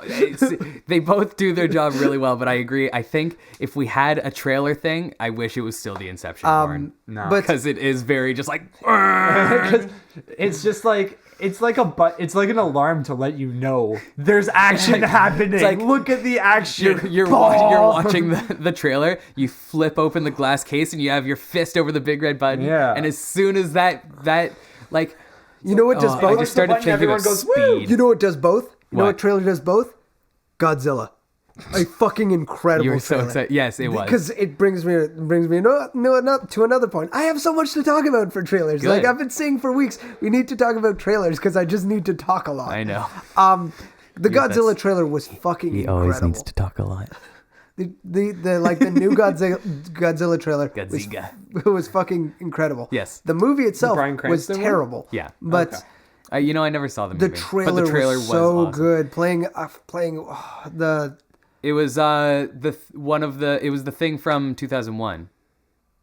they both do their job really well, but I agree. I think if we had a trailer thing, I wish it was still the Inception horn. No. but Because it is very just like It's just like it's like an alarm to let you know there's action happening. like- Look at the action. you're watching the trailer. You flip open the glass case and you have your fist over the big red button. Yeah. And as soon as that like you know what does I both? just started button, thinking everyone about goes, "Woo!" speed. You know what does both? You know What? what trailer does both? Godzilla. A fucking incredible You were so trailer. excited. Yes, it was. Because it brings me to another point. I have so much to talk about for trailers. Good. Like I've been saying for weeks, we need to talk about trailers because I just need to talk a lot. I know. The Godzilla that's- trailer was fucking incredible. talk a lot. The new Godzilla trailer Godzilla. was fucking incredible. Yes. The movie itself Bryan was Cranston one? terrible. Yeah. But Okay. I never saw the movie. the trailer, but the trailer was so awesome. good. Playing the It was it was the thing from 2001.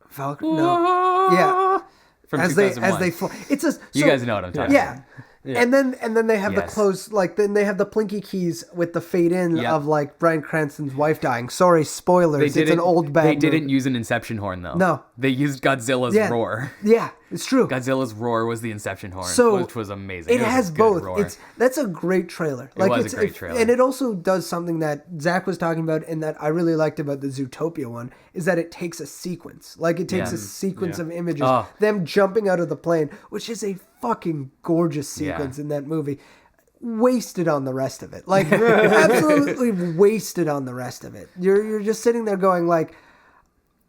Falcon. No. Yeah. From As 2001. they fly. It's a. You so- guys know what I'm talking Yeah. about. And then they have the Yes. close, like, then they have the plinky keys with the fade in Yep. of, like, Bryan Cranston's wife dying. Sorry, spoilers. They It's didn't. an old bad They didn't movie. use an Inception horn though. No. They used Godzilla's Yeah. roar. Yeah, it's true. Godzilla's roar was the Inception horn, So which was amazing. It was a has good both. roar. That's a great trailer. was a great trailer. And it also does something that Zach was talking about and that I really liked about the Zootopia one is that it takes a sequence. Like it takes Yeah. a sequence Yeah. of images. Oh. Them jumping out of the plane, which is a fucking gorgeous sequence in that movie. Wasted on the rest of it. Like absolutely wasted on the rest of it. You're just sitting there going like,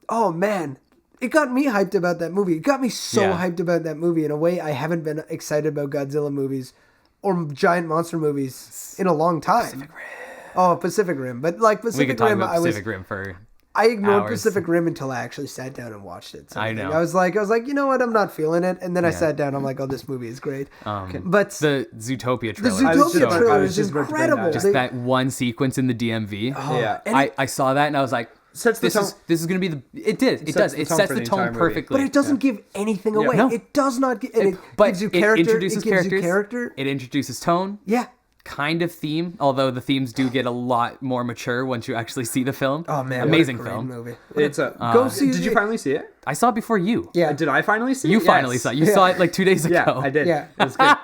oh man. It got me hyped about that movie. It got me so Yeah. hyped about that movie in a way I haven't been excited about Godzilla movies or giant monster movies in a long time. Pacific Rim. Oh, Pacific Rim. But like We Pacific could talk Rim, about Pacific Rim for. I ignored hours. Pacific Rim until I actually sat down and watched it. I know. I was like, you know what? I'm not feeling it. And then I sat down. I'm like, oh, this movie is great. But The Zootopia the trailer. I was Zootopia just- I trailer was is just about to bring that incredible. up. Just They- that one sequence in the DMV. Yeah. and it- I saw that and I was like, Sets the this tone. is gonna be the. It did. It sets does. the It tone sets for the the tone entire movie. perfectly. but it doesn't give anything away. No. It does not. It But gives you character. It introduces gives characters. you character. It introduces tone. Yeah. Kind of theme, although the themes do get a lot more mature once you actually see the film. Oh man, amazing what a great film. movie. It's a. Go see Did you it. finally see it? I saw it before you. Yeah. Did I finally see it? You Yes. finally saw it. You saw it like 2 days ago. Yeah, I did. Yeah. It was good.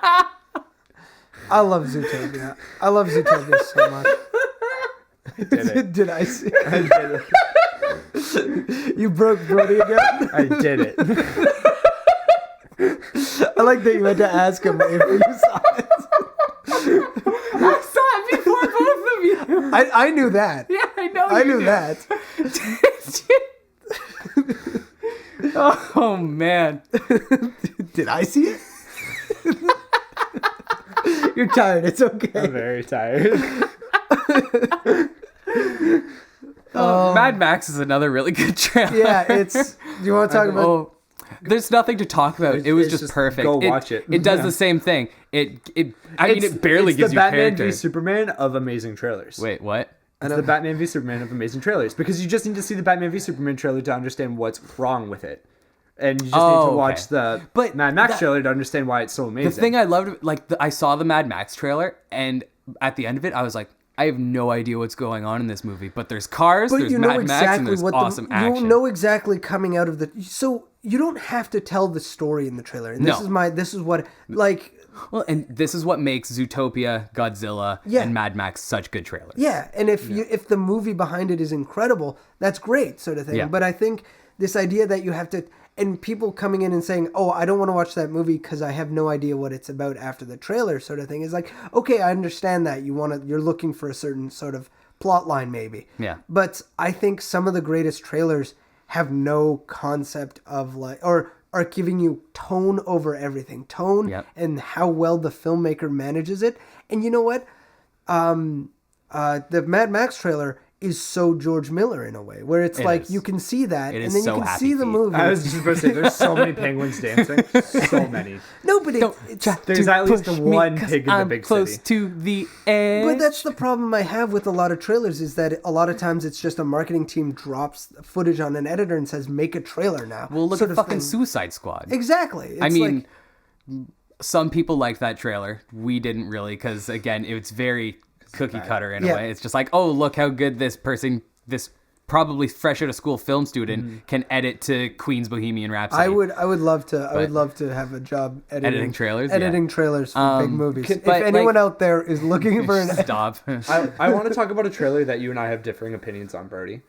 I love Zootopia. I love Zootopia so much. Did it. Did I see? I did it. You broke Brody again. I did it. I like that you had to ask him if you saw it. I saw it before both of you. I knew that. Yeah, I know. I you knew did. that. Oh man. Did I see it? You're tired. It's okay. I'm very tired. Mad Max is another really good trailer. Yeah, it's. Do you want to talk about? Oh, there's nothing to talk about. It was it's just just perfect. go watch it. It does Yeah. the same thing. I mean, it barely it's gives the you Batman character. v Superman of amazing trailers. Wait, what? It's the Batman v Superman of amazing trailers because you just need to see the Batman v Superman trailer to understand what's wrong with it, and you just need Oh, to okay. watch the But Mad Max that- trailer to understand why it's so amazing. The thing I loved, like, I saw the Mad Max trailer, and at the end of it, I was like, I have no idea what's going on in this movie. But there's cars, But there's you know Mad Max, and exactly there's what awesome action. you know exactly coming out of the. So you don't have to tell the story in the trailer. And this No. is This is what like. Well, and this is what makes Zootopia, Godzilla, Yeah. and Mad Max such good trailers. Yeah, and if the movie behind it is incredible, that's great, sort of thing. Yeah. But I think this idea that you have to, and people coming in and saying, "Oh, I don't want to watch that movie because I have no idea what it's about after the trailer," sort of thing, is like, okay, I understand that you're looking for a certain sort of plot line, maybe. Yeah. But I think some of the greatest trailers have no concept of like, or are giving you tone over everything, tone Yep. and how well the filmmaker manages it. And you know what? The Mad Max trailer is so George Miller in a way, where it's It like is. you can see that, It and is then so you can Happy see the Feet. movie. I was just about to say, there's so many penguins dancing, so many. No, but it's There's at least one pig in the I'm big close city. to the edge. but that's the problem I have with a lot of trailers is that a lot of times it's just a marketing team drops footage on an editor and says make a trailer now. Well, look sort at of fucking thing. Suicide Squad. Exactly. I It's mean, like, some people liked that trailer. We didn't really, because again, it's very cookie cutter in Yeah. a way. It's just like, oh, look how good this probably fresh out of school film student can edit to Queen's Bohemian Rhapsody. I would love to have a job Editing trailers, yeah. editing trailers for big movies. If but, anyone like- out there is looking for an Stop. I want to talk about a trailer that you and I have differing opinions on, Brody.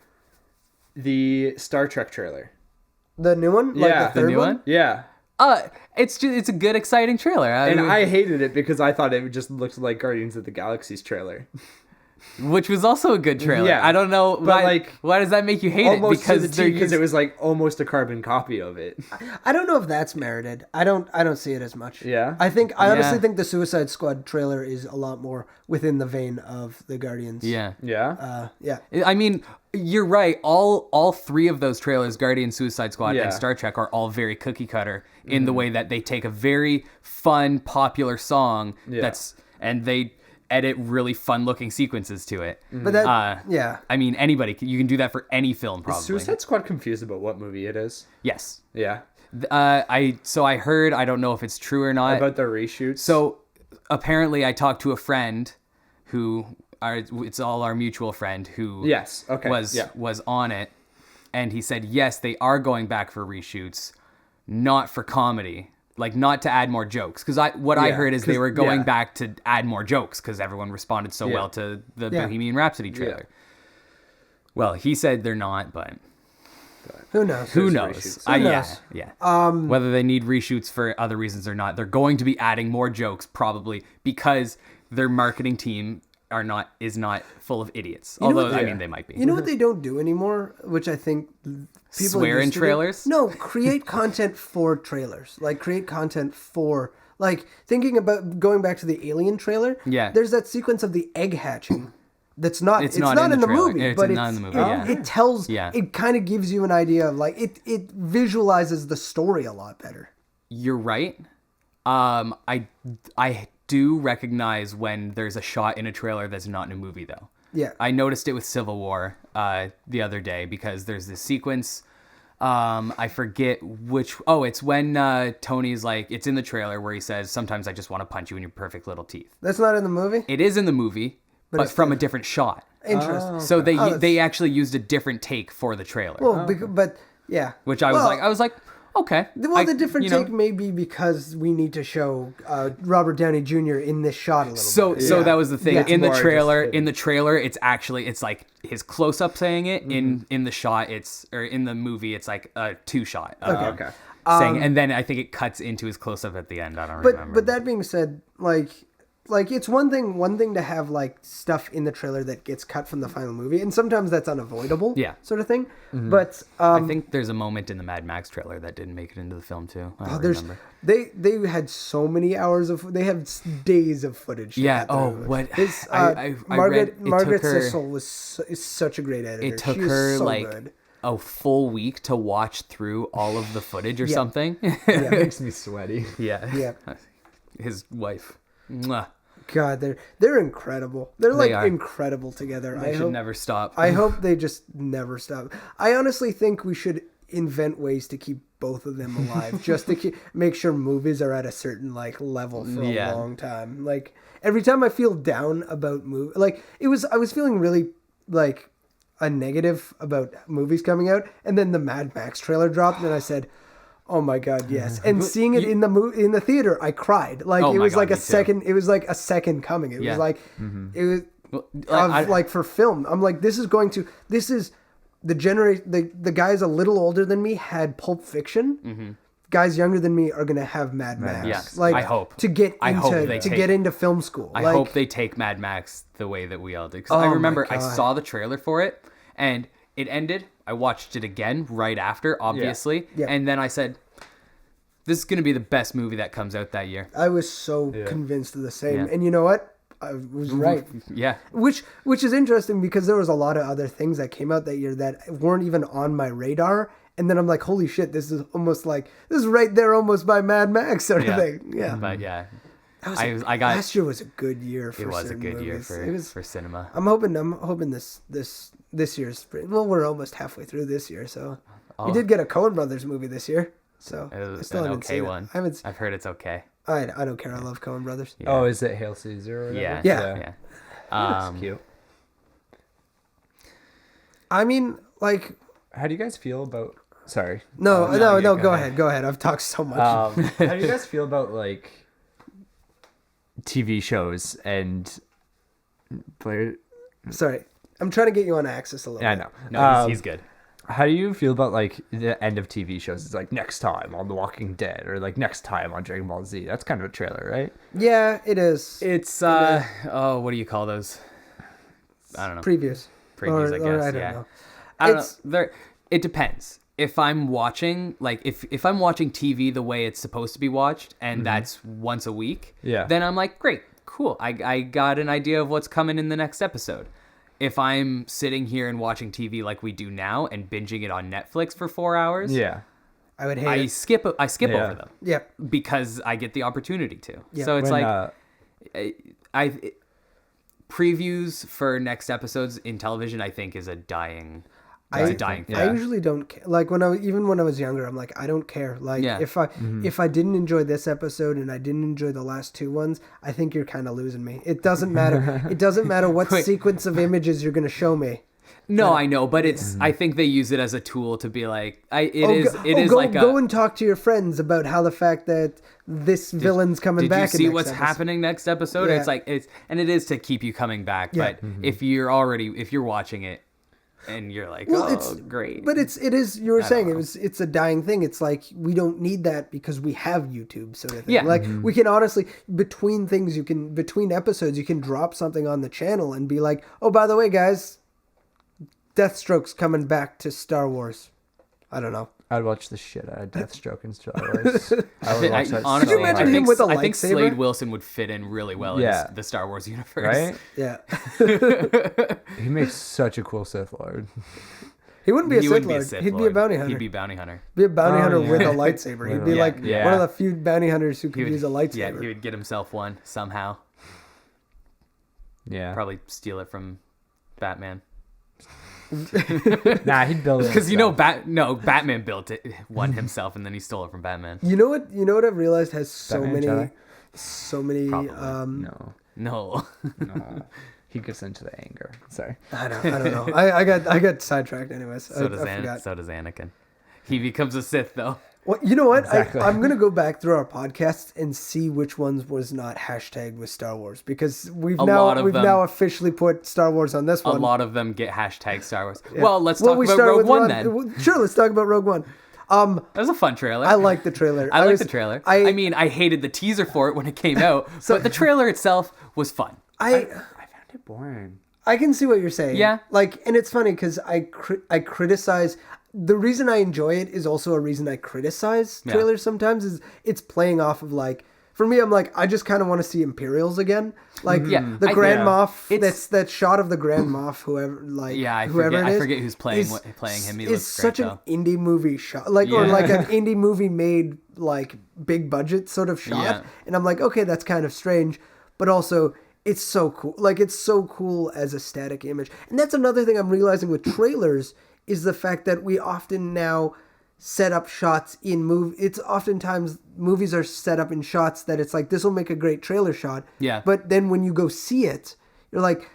The Star Trek trailer. the new one, like Yeah. the The third new one? Yeah. It's a good, exciting trailer. And I hated it because I thought it just looked like Guardians of the Galaxy's trailer. which was also a good trailer. Yeah, I don't know but, why. Why does that make you hate it? Almost Because to the they're T, because used- it was like almost a carbon copy of it. I don't know if that's merited. I don't see it as much. Yeah? I honestly Yeah. think the Suicide Squad trailer is a lot more within the vein of the Guardians. yeah. Yeah. Yeah. I mean, you're right. All three of those trailers, Guardian, Suicide Squad, Yeah. and Star Trek, are all very cookie cutter in the way that they take a very fun, popular song and they edit really fun looking sequences to it. But that yeah. I mean, you can do that for any film, probably. Suicide Squad confused about what movie it is. Yes. Yeah. I heard. I don't know if it's true or not. About the reshoots. So apparently I talked to a friend it's all our mutual friend who Yes. Okay. was on it, and he said yes, they are going back for reshoots, not for comedy, like not to add more jokes. Because I heard is they were going back to add more jokes because everyone responded so well to the Bohemian Rhapsody trailer. Well, he said they're not, but Who knows? who knows? Yeah. Whether they need reshoots for other reasons or not, they're going to be adding more jokes probably because their marketing team is not full of idiots. Although I mean they might be. You know what they don't do anymore, which I think people Swear in used to do? trailers? No, create content for trailers. Like create content for like thinking about going back to the Alien trailer. Yeah. There's that sequence of the egg hatching. That's not. It's not not in in the the trailer. movie, It's but not in the movie, yeah. It tells. Yeah. It kind of gives you an idea of like it visualizes the story a lot better. You're right. I do recognize when there's a shot in a trailer that's not in a movie though. Yeah. I noticed it with Civil War the other day because there's this sequence. I forget which. Oh, it's when Tony's like, it's in the trailer where he says, "Sometimes I just want to punch you in your perfect little teeth." That's not in the movie. It is in the movie, but it's from a different shot. Interesting. So they actually used a different take for the trailer, Well, but yeah. which I was like, okay. Well, the different take may be because we need to show Robert Downey Jr. in this shot a little bit. So that was the thing. Yeah. In the More trailer, just it's like his close up saying it. In the shot, or in the movie, it's like a 2-shot. Okay. Saying, and then I think it cuts into his close up at the end. I don't remember. But that being said, like it's one thing to have like stuff in the trailer that gets cut from the final movie, and sometimes that's unavoidable. Yeah. Sort of thing. But I think there's a moment in the Mad Max trailer that didn't make it into the film too. I don't remember. they had so many hours of they had days of footage. Yeah. Oh, what? I read Margaret it took her, Cecil is such a great editor. It took She is her so like good. a full week to watch through all of the footage or something. It makes me sweaty. Yeah. Yeah. His wife. Mwah. God, they're incredible. They're like are. incredible together. They should never stop. I hope they just never stop. I honestly think we should invent ways to keep both of them alive, just to make sure movies are at a certain like level for a long time. Like every time I feel down about I was feeling really like a negative about movies coming out, and then the Mad Max trailer dropped, and I said, "Oh my God, yes!" And seeing it in the theater, I cried. Like Oh it my was God, like a me too. second. It was like a second coming. It was like it was like for film. I'm like, this is the generation. The guys a little older than me had Pulp Fiction. Guys younger than me are gonna have Mad Max. Yes, like I hope. to get I hope into they to take- get into film school. I Like, hope they take Mad Max the way that we all did. 'Cause I Oh my remember I God. saw the trailer for it, and it ended. I watched it again right after, obviously. Yeah. And then I said, this is going to be the best movie that comes out that year. I was so convinced of the same, Yeah. and you know what? I was right. Yeah. Which is interesting because there was a lot of other things that came out that year that weren't even on my radar. And then I'm like, holy shit, this is right there almost by Mad Max sort of thing. Yeah. But yeah. That was I got last year was a good year for it was a certain good year movies. for cinema. I'm hoping this year's well, we're almost halfway through this year, so we did get a Coen Brothers movie this year. So It I was still an haven't okay seen one. it. I haven't. I've heard it's okay. I don't care. I love Coen Brothers. Yeah. Oh, is it Hail Caesar or whatever? Yeah. Yeah. That's cute. I mean, like, How do you guys feel about... Sorry. no, no, no, yeah, go ahead. Go ahead. I've talked so much. How do you guys feel about, like, TV shows and... Sorry. I'm trying to get you on Axis a little Yeah, I bit. know. No, he's good. How do you feel about, like, the end of TV shows? It's like, next time on The Walking Dead, or, like, next time on Dragon Ball Z. That's kind of a trailer, right? Yeah, it is. It's what do you call those? I don't know. Previews. Previews, I guess. I don't yeah. know. I don't It's- know. It depends. If I'm watching, like, if I'm watching TV the way it's supposed to be watched, and that's once a week, Yeah. then I'm like, great, cool. I got an idea of what's coming in the next episode. If I'm sitting here and watching TV like we do now and binging it on Netflix for 4 hours, Yeah. I would hate I it. skip Yeah. over them Yeah. because I get the opportunity to. Yeah. So it's When, like previews for next episodes in television, I think, is a dying It's a dying thing. I usually don't care. Like when I was younger, I'm like, I don't care. Like Yeah. if I didn't enjoy this episode and I didn't enjoy the last two ones, I think you're kind of losing me. It doesn't matter. It doesn't matter what sequence of images you're going to show me. No, I know, but it's. I think they use it as a tool to be like, Go and talk to your friends about how the fact that this villain's coming did back. Did you see in what's next episode. happening next episode? Yeah. It's like it is to keep you coming back. Yeah. But if you're watching it and you're like, it's great. But it is. You were saying it's a dying thing. It's like we don't need that because we have YouTube, sort of thing. Yeah. Like we can honestly between episodes, you can drop something on the channel and be like, oh, by the way, guys, Deathstroke's coming back to Star Wars. I don't know. I'd watch the shit out of Deathstroke in Star Wars. I would watch that honestly, so Could you imagine hard. him with a I think lightsaber? Slade Wilson would fit in really well in the Star Wars universe. Right? Yeah. He makes such a cool Sith Lord. He wouldn't be a He Sith wouldn't be a Lord. Sith He'd be a Lord. bounty hunter. He'd be bounty hunter. Be a bounty hunter yeah. with a lightsaber. He'd be Yeah. like Yeah. one of the few bounty hunters who could use a Yeah, lightsaber. he would get himself one somehow. Yeah. Probably steal it from Batman. Nah, he'd build it. Because Batman built it one himself, and then he stole it from Batman. You know what? You know what I've realized has Batman Jedi? so many. Probably. No. No. He gets into the anger. Sorry. I don't know. I got sidetracked anyways. So I does forgot. Anakin. He becomes a Sith though. Well, you know what? Exactly. I'm gonna go back through our podcasts and see which ones was not hashtagged with Star Wars because we've now officially put Star Wars on this A one. lot of them get hashtag Star Wars. Well, let's talk we about started Rogue with One then. Sure, let's talk about Rogue One. That was a fun trailer. I like the trailer. I like the trailer. I mean, I hated the teaser for it when it came out, but the trailer itself was fun. I found it boring. I can see what you're saying. Yeah. Like, and it's funny because I criticize. The reason I enjoy it is also a reason I criticize trailers sometimes. Is it's playing off of like. For me, I'm like, I just kind of want to see Imperials again, like the Grand Moff. That shot of the Grand Moff, whoever, like whoever it is. I forget who's playing him. He looks such great, an indie movie shot, or like an indie movie made like big budget sort of shot. Yeah. And I'm like, okay, that's kind of strange, but also it's so cool. Like it's so cool as a static image, and that's another thing I'm realizing with trailers is the fact that we often now set up shots in it's oftentimes movies are set up in shots that it's like this will make a great trailer shot, but then when you go see it you're like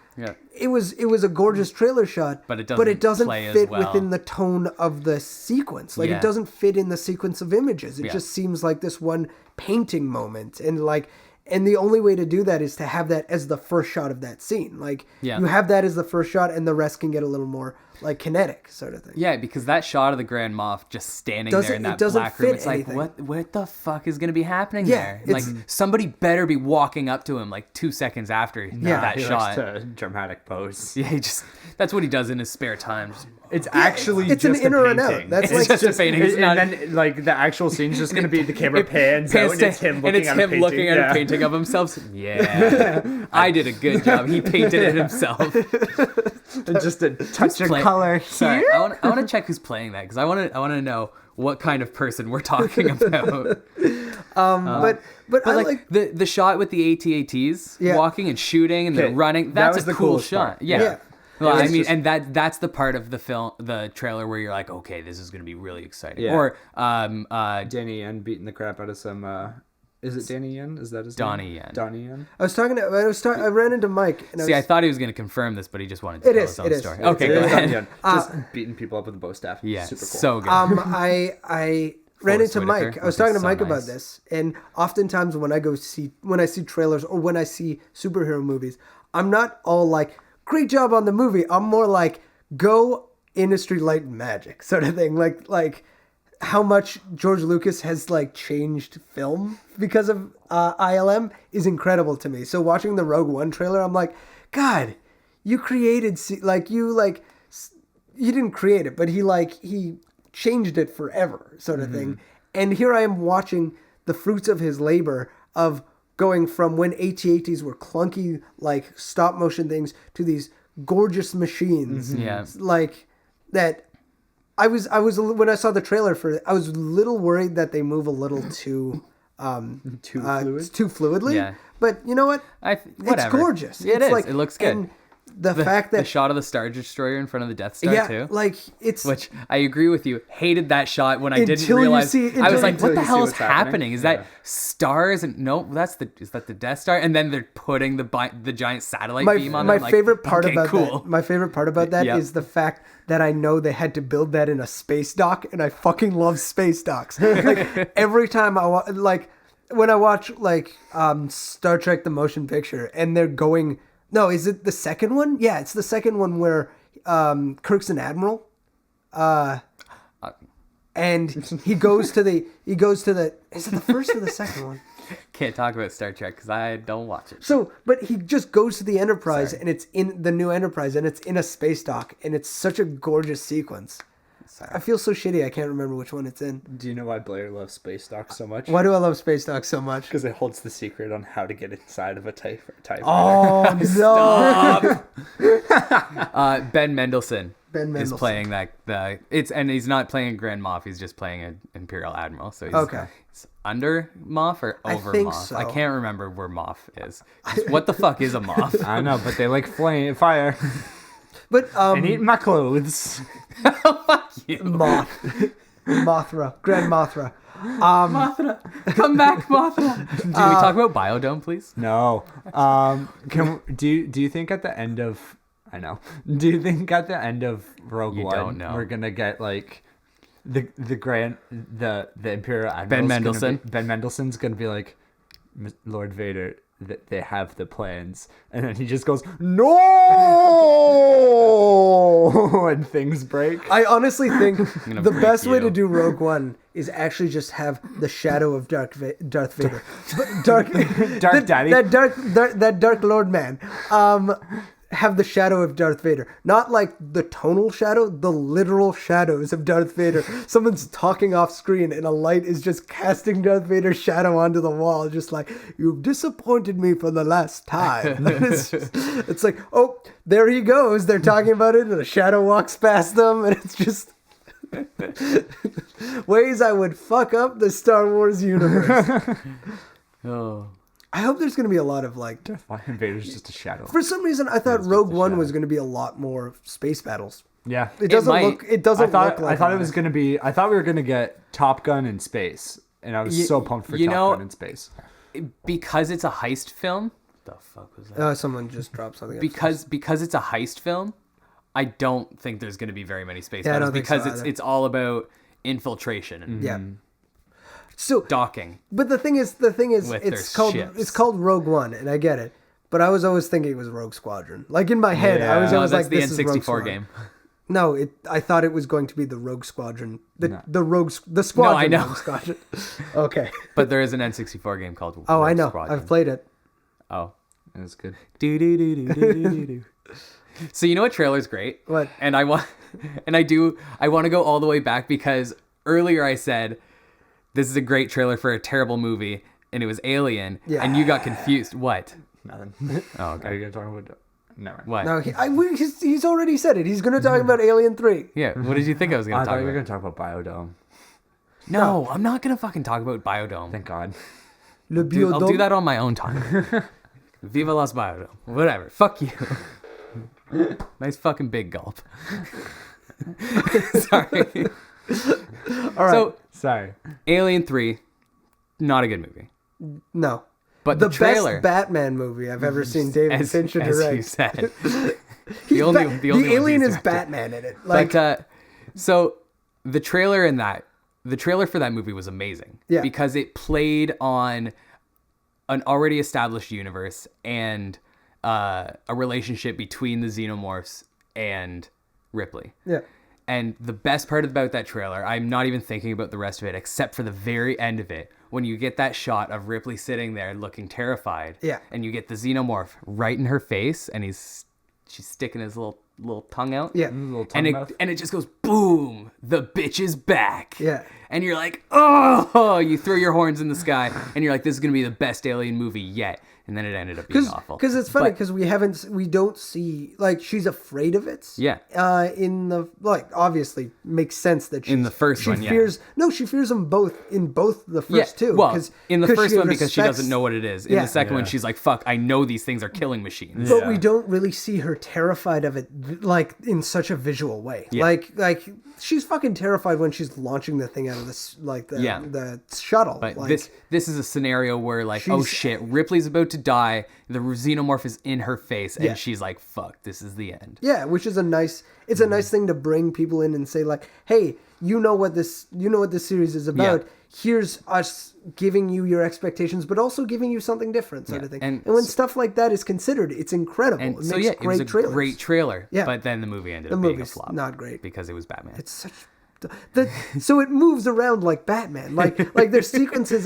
it was a gorgeous trailer shot, but it doesn't fit within the tone of the sequence. Like it doesn't fit in the sequence of images. It just seems like this one painting moment, and the only way to do that is to have that as the first shot of that scene. Like you have that as the first shot and the rest can get a little more like kinetic sort of thing. Yeah, because that shot of the Grand Moff just standing there in that black room, it's like, what the fuck is going to be happening there? Like somebody better be walking up to him like 2 seconds after that shot. Likes to dramatic pose. Yeah, that's what he does in his spare time. It's actually it's just an in a or painting. an out. That's It's like just a painting. And then like the actual scene's just gonna be the camera pans out and it's him looking at a painting of himself. Yeah, I did a good job. He painted it himself. And just a touch of color. Sorry, I want to check who's playing that because I want to know what kind of person we're talking about. But I like the shot with the AT-ATs walking and shooting and they're running. That's a cool shot. Yeah. Well, I mean, and that's the part of the trailer where you're like, okay, this is going to be really exciting. Yeah. Or Danny Yen beating the crap out of some. Is it Danny Yen? Is that his Donnie name? Yen. Donnie Yen. I ran into Mike. And I thought he was going to confirm this, but he just wanted to tell his own story. Okay, go ahead. Just beating people up with a bow staff. Yeah, super cool. So good. I ran into Mike. I was talking to Mike about nice. this, and oftentimes when I see trailers or when I see superhero movies, I'm not all like, great job on the movie. I'm more like, go industry light magic sort of thing. Like how much George Lucas has like changed film because of ILM is incredible to me. So watching the Rogue One trailer, I'm like, God, you created you didn't create it, but he changed it forever sort of thing. And here I am watching the fruits of his labor of going from when AT-ATs were clunky, like stop motion things to these gorgeous machines. Yeah. Like that. I was when I saw the trailer for it, I was a little worried that they move a little too fluidly. Yeah. But you know what? Whatever. It's gorgeous. It it's is. It looks good. the fact the that shot of the Star Destroyer in front of the Death Star too. like it's Which I agree with you. Hated that shot when I didn't Until you realize. see- I was until- like, until "What the you see hell is what's happening. happening? Is Yeah. that stars?" And no, is that the Death Star? And then they're putting the giant satellite beam on my them. Like, favorite part okay, about cool. that. My favorite part about that is Yep. the fact that I know they had to build that in a space dock, and I fucking love space docks. Like every time like when I watch like Star Trek: The Motion Picture, and they're going. No, is it the second one? Yeah, it's the second one where Kirk's an admiral, and he goes to the. Is it the first or the second one? Can't talk about Star Trek because I don't watch it. So, but he just goes to the Enterprise, and it's in the new Enterprise, and it's in a space dock, and it's such a gorgeous sequence. I feel so shitty. I can't remember which one it's in. Do you know why Blair loves space dock so much? Why do I love space dock so much? Because it holds the secret on how to get inside of a typewriter. Oh no! Ben Mendelsohn. Ben Mendelsohn. Is playing and he's not playing a Grand Moff. He's just playing an Imperial Admiral. So he's, Okay. He's under Moff or over think Moff. so. I can't remember where Moff is. What the fuck is a Moff? I know, but they like fire But and eat my clothes. Fuck you, Mothra, Grand Mothra. Mothra. Come back, Mothra. Can we talk about Biodome, please? No. Do you think at the end of Do you think at the end of Rogue You One don't know. we're gonna get like the Imperial Admiral Ben Mendelsohn's gonna be like, Lord Vader, they have the plans, and then he just goes no, and things break. I honestly think gonna the break best way you. to do Rogue One is actually just have the shadow of Darth Vader, Dark Daddy. that Dark Lord man. Have the shadow of Darth Vader. Not like the tonal shadow, the literal shadows of Darth Vader. Someone's talking off screen and a light is just casting Darth Vader's shadow onto the wall, just like, "You've disappointed me for the last time." It's like, oh, there he goes. They're talking about it and a shadow walks past them, and it's just ways I would fuck up the Star Wars universe. Oh. I hope there's going to be a lot of like... Vader's just a shadow. For some reason, I thought Rogue One was going to be a lot more space battles. Yeah, It doesn't might. look. It doesn't look like. I thought it was gonna be. I thought we were gonna get Top Gun in space, and I was so pumped for Top Gun in space. Because it's a heist film. The fuck was that? Someone just dropped something. Because it's a heist film, I don't think there's going to be very many space Yeah, I battles don't think so because either. it's all about infiltration and Yeah. So, docking. but the thing is, With it's their called ships. Rogue One, and I get it. But I was always thinking it was Rogue Squadron. Like in my head, I was Yeah. No, always that's like, the "This is Rogue N64 Squadron." game. No, I thought it was going to be the Rogue Squadron. The Squadron. No, I know. Rogue Squadron. Okay. But there is an N64 game called Oh, I Rogue know. Squadron. I've played it. Oh. It was good. Do. So you know what trailer's great? What? And I want to go all the way back because earlier I said this is a great trailer for a terrible movie and it was Alien and you got confused. What? Nothing. Oh, okay. Are you gonna talk about? Never. What? No, he's already said it. He's going to talk about Alien 3. Yeah, what did you think I was going I to thought talk you were about? gonna talk about Biodome. No, I'm not going to fucking talk about Biodome. Thank God. Le Dude, I'll do Biodome. that on my own time. Viva Las Biodome. Whatever. Fuck you. Nice fucking big gulp. Sorry. All right. So, Sorry. Alien 3, not a good movie. No. But The the trailer, best Batman movie I've ever seen David as Fincher you direct. said, He's the only the one alien he's is directed. Batman in it. Like, But so the trailer for that movie was amazing. Yeah. Because it played on an already established universe and a relationship between the xenomorphs and Ripley. yeah. And the best part about that trailer, I'm not even thinking about the rest of it, except for the very end of it, when you get that shot of Ripley sitting there looking terrified. Yeah. And you get the xenomorph right in her face, and she's sticking his little tongue out. Yeah. Little And tongue mouth. it just goes boom. The bitch is back. Yeah. and you're like, oh, you throw your horns in the sky, and you're like, this is gonna be the best Alien movie yet. And then it ended up being awful. Because it's funny because we don't see, like, she's afraid of it. Yeah. In the, like, obviously makes sense that In the first one, yeah. She fears them both in both the first two. Well, in the first one because she respects- doesn't know what it is. In Yeah. the second one, she's like, fuck, I know these things are killing machines. But we don't really see her terrified of it, like, in such a visual way. Yeah. Like she's fucking terrified when she's launching the thing out of this, like, the shuttle. But like, this is a scenario where, like, oh shit, Ripley's about to die. The xenomorph is in her face, and she's like, "Fuck, this is the end." Yeah, which is a nice thing to bring people in and say, like, "Hey, you know what this series is about. Yeah. Here's us giving you your expectations, but also giving you something different," sort of thing. And when stuff like that is considered, it's incredible. And It so makes yeah, it was a trailers. great trailer. Yeah. But then the movie ended The up being a movie's flop. not great. Because it was Batman. It's such so it moves around like Batman. Like there's sequences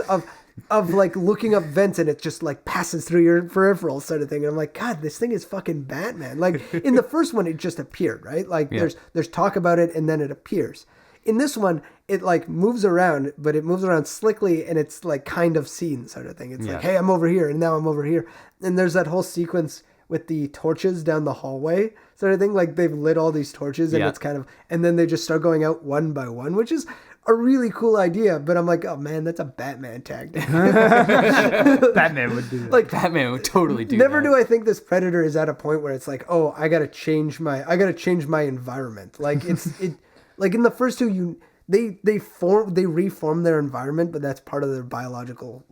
of like looking up vents and it just like passes through your peripheral sort of thing. And I'm like, God, this thing is fucking Batman. Like in the first one, it just appeared, right? Like there's talk about it and then it appears. In this one, it like moves around, but it moves around slickly and it's like kind of seen sort of thing. It's like, hey, I'm over here and now I'm over here. And there's that whole sequence with the torches down the hallway sort of thing. Like they've lit all these torches and it's kind of, and then they just start going out one by one, which is a really cool idea. But I'm like, oh man, that's a Batman tactic. Batman would do that. Like Batman would totally do never that. do I think this Predator is at a point where it's like, oh, I gotta change my environment. Like like in the first two, they reform their environment, but that's part of their biological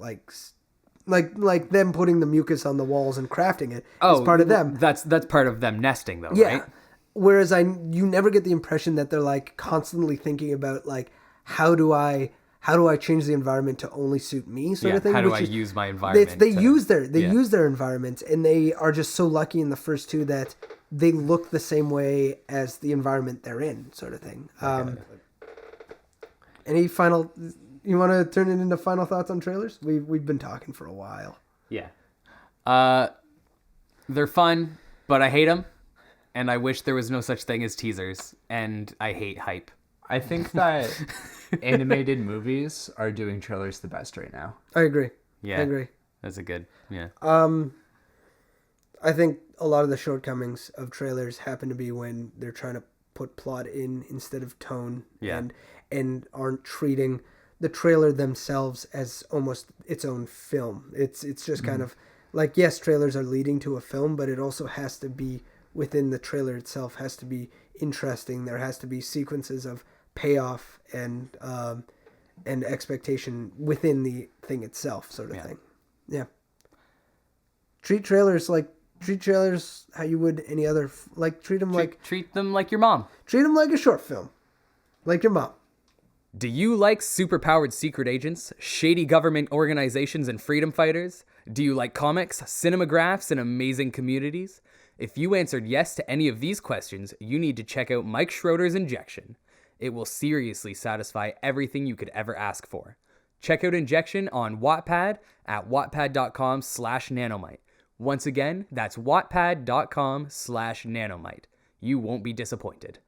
like them putting the mucus on the walls and crafting it is part of them. That's part of them nesting, though, Yeah. right? Whereas you never get the impression that they're like constantly thinking about like how do I change the environment to only suit me sort of thing. How do which I is- use my environment? They use their environment, and they are just so lucky in the first two that they look the same way as the environment they're in, sort of thing. Any final? You want to turn it into final thoughts on trailers? We've been talking for a while. Yeah. They're fun, but I hate them, and I wish there was no such thing as teasers, and I hate hype. I think that animated movies are doing trailers the best right now. I agree. Yeah. I agree. That's a good, yeah. I think a lot of the shortcomings of trailers happen to be when they're trying to put plot in instead of tone, and aren't treating the trailer themselves as almost its own film. It's just kind of like, yes, trailers are leading to a film, but it also has to be within the trailer itself, has to be interesting. There has to be sequences of payoff and expectation within the thing itself, sort of thing. Yeah. Treat trailers how you would any other, like treat them like your mom. Treat them like a short film, like your mom. Do you like superpowered secret agents, shady government organizations, and freedom fighters? Do you like comics, cinemagraphs, and amazing communities? If you answered yes to any of these questions, you need to check out Mike Schroeder's Injection. It will seriously satisfy everything you could ever ask for. Check out Injection on Wattpad at wattpad.com/nanomite. Once again, that's wattpad.com/nanomite. You won't be disappointed.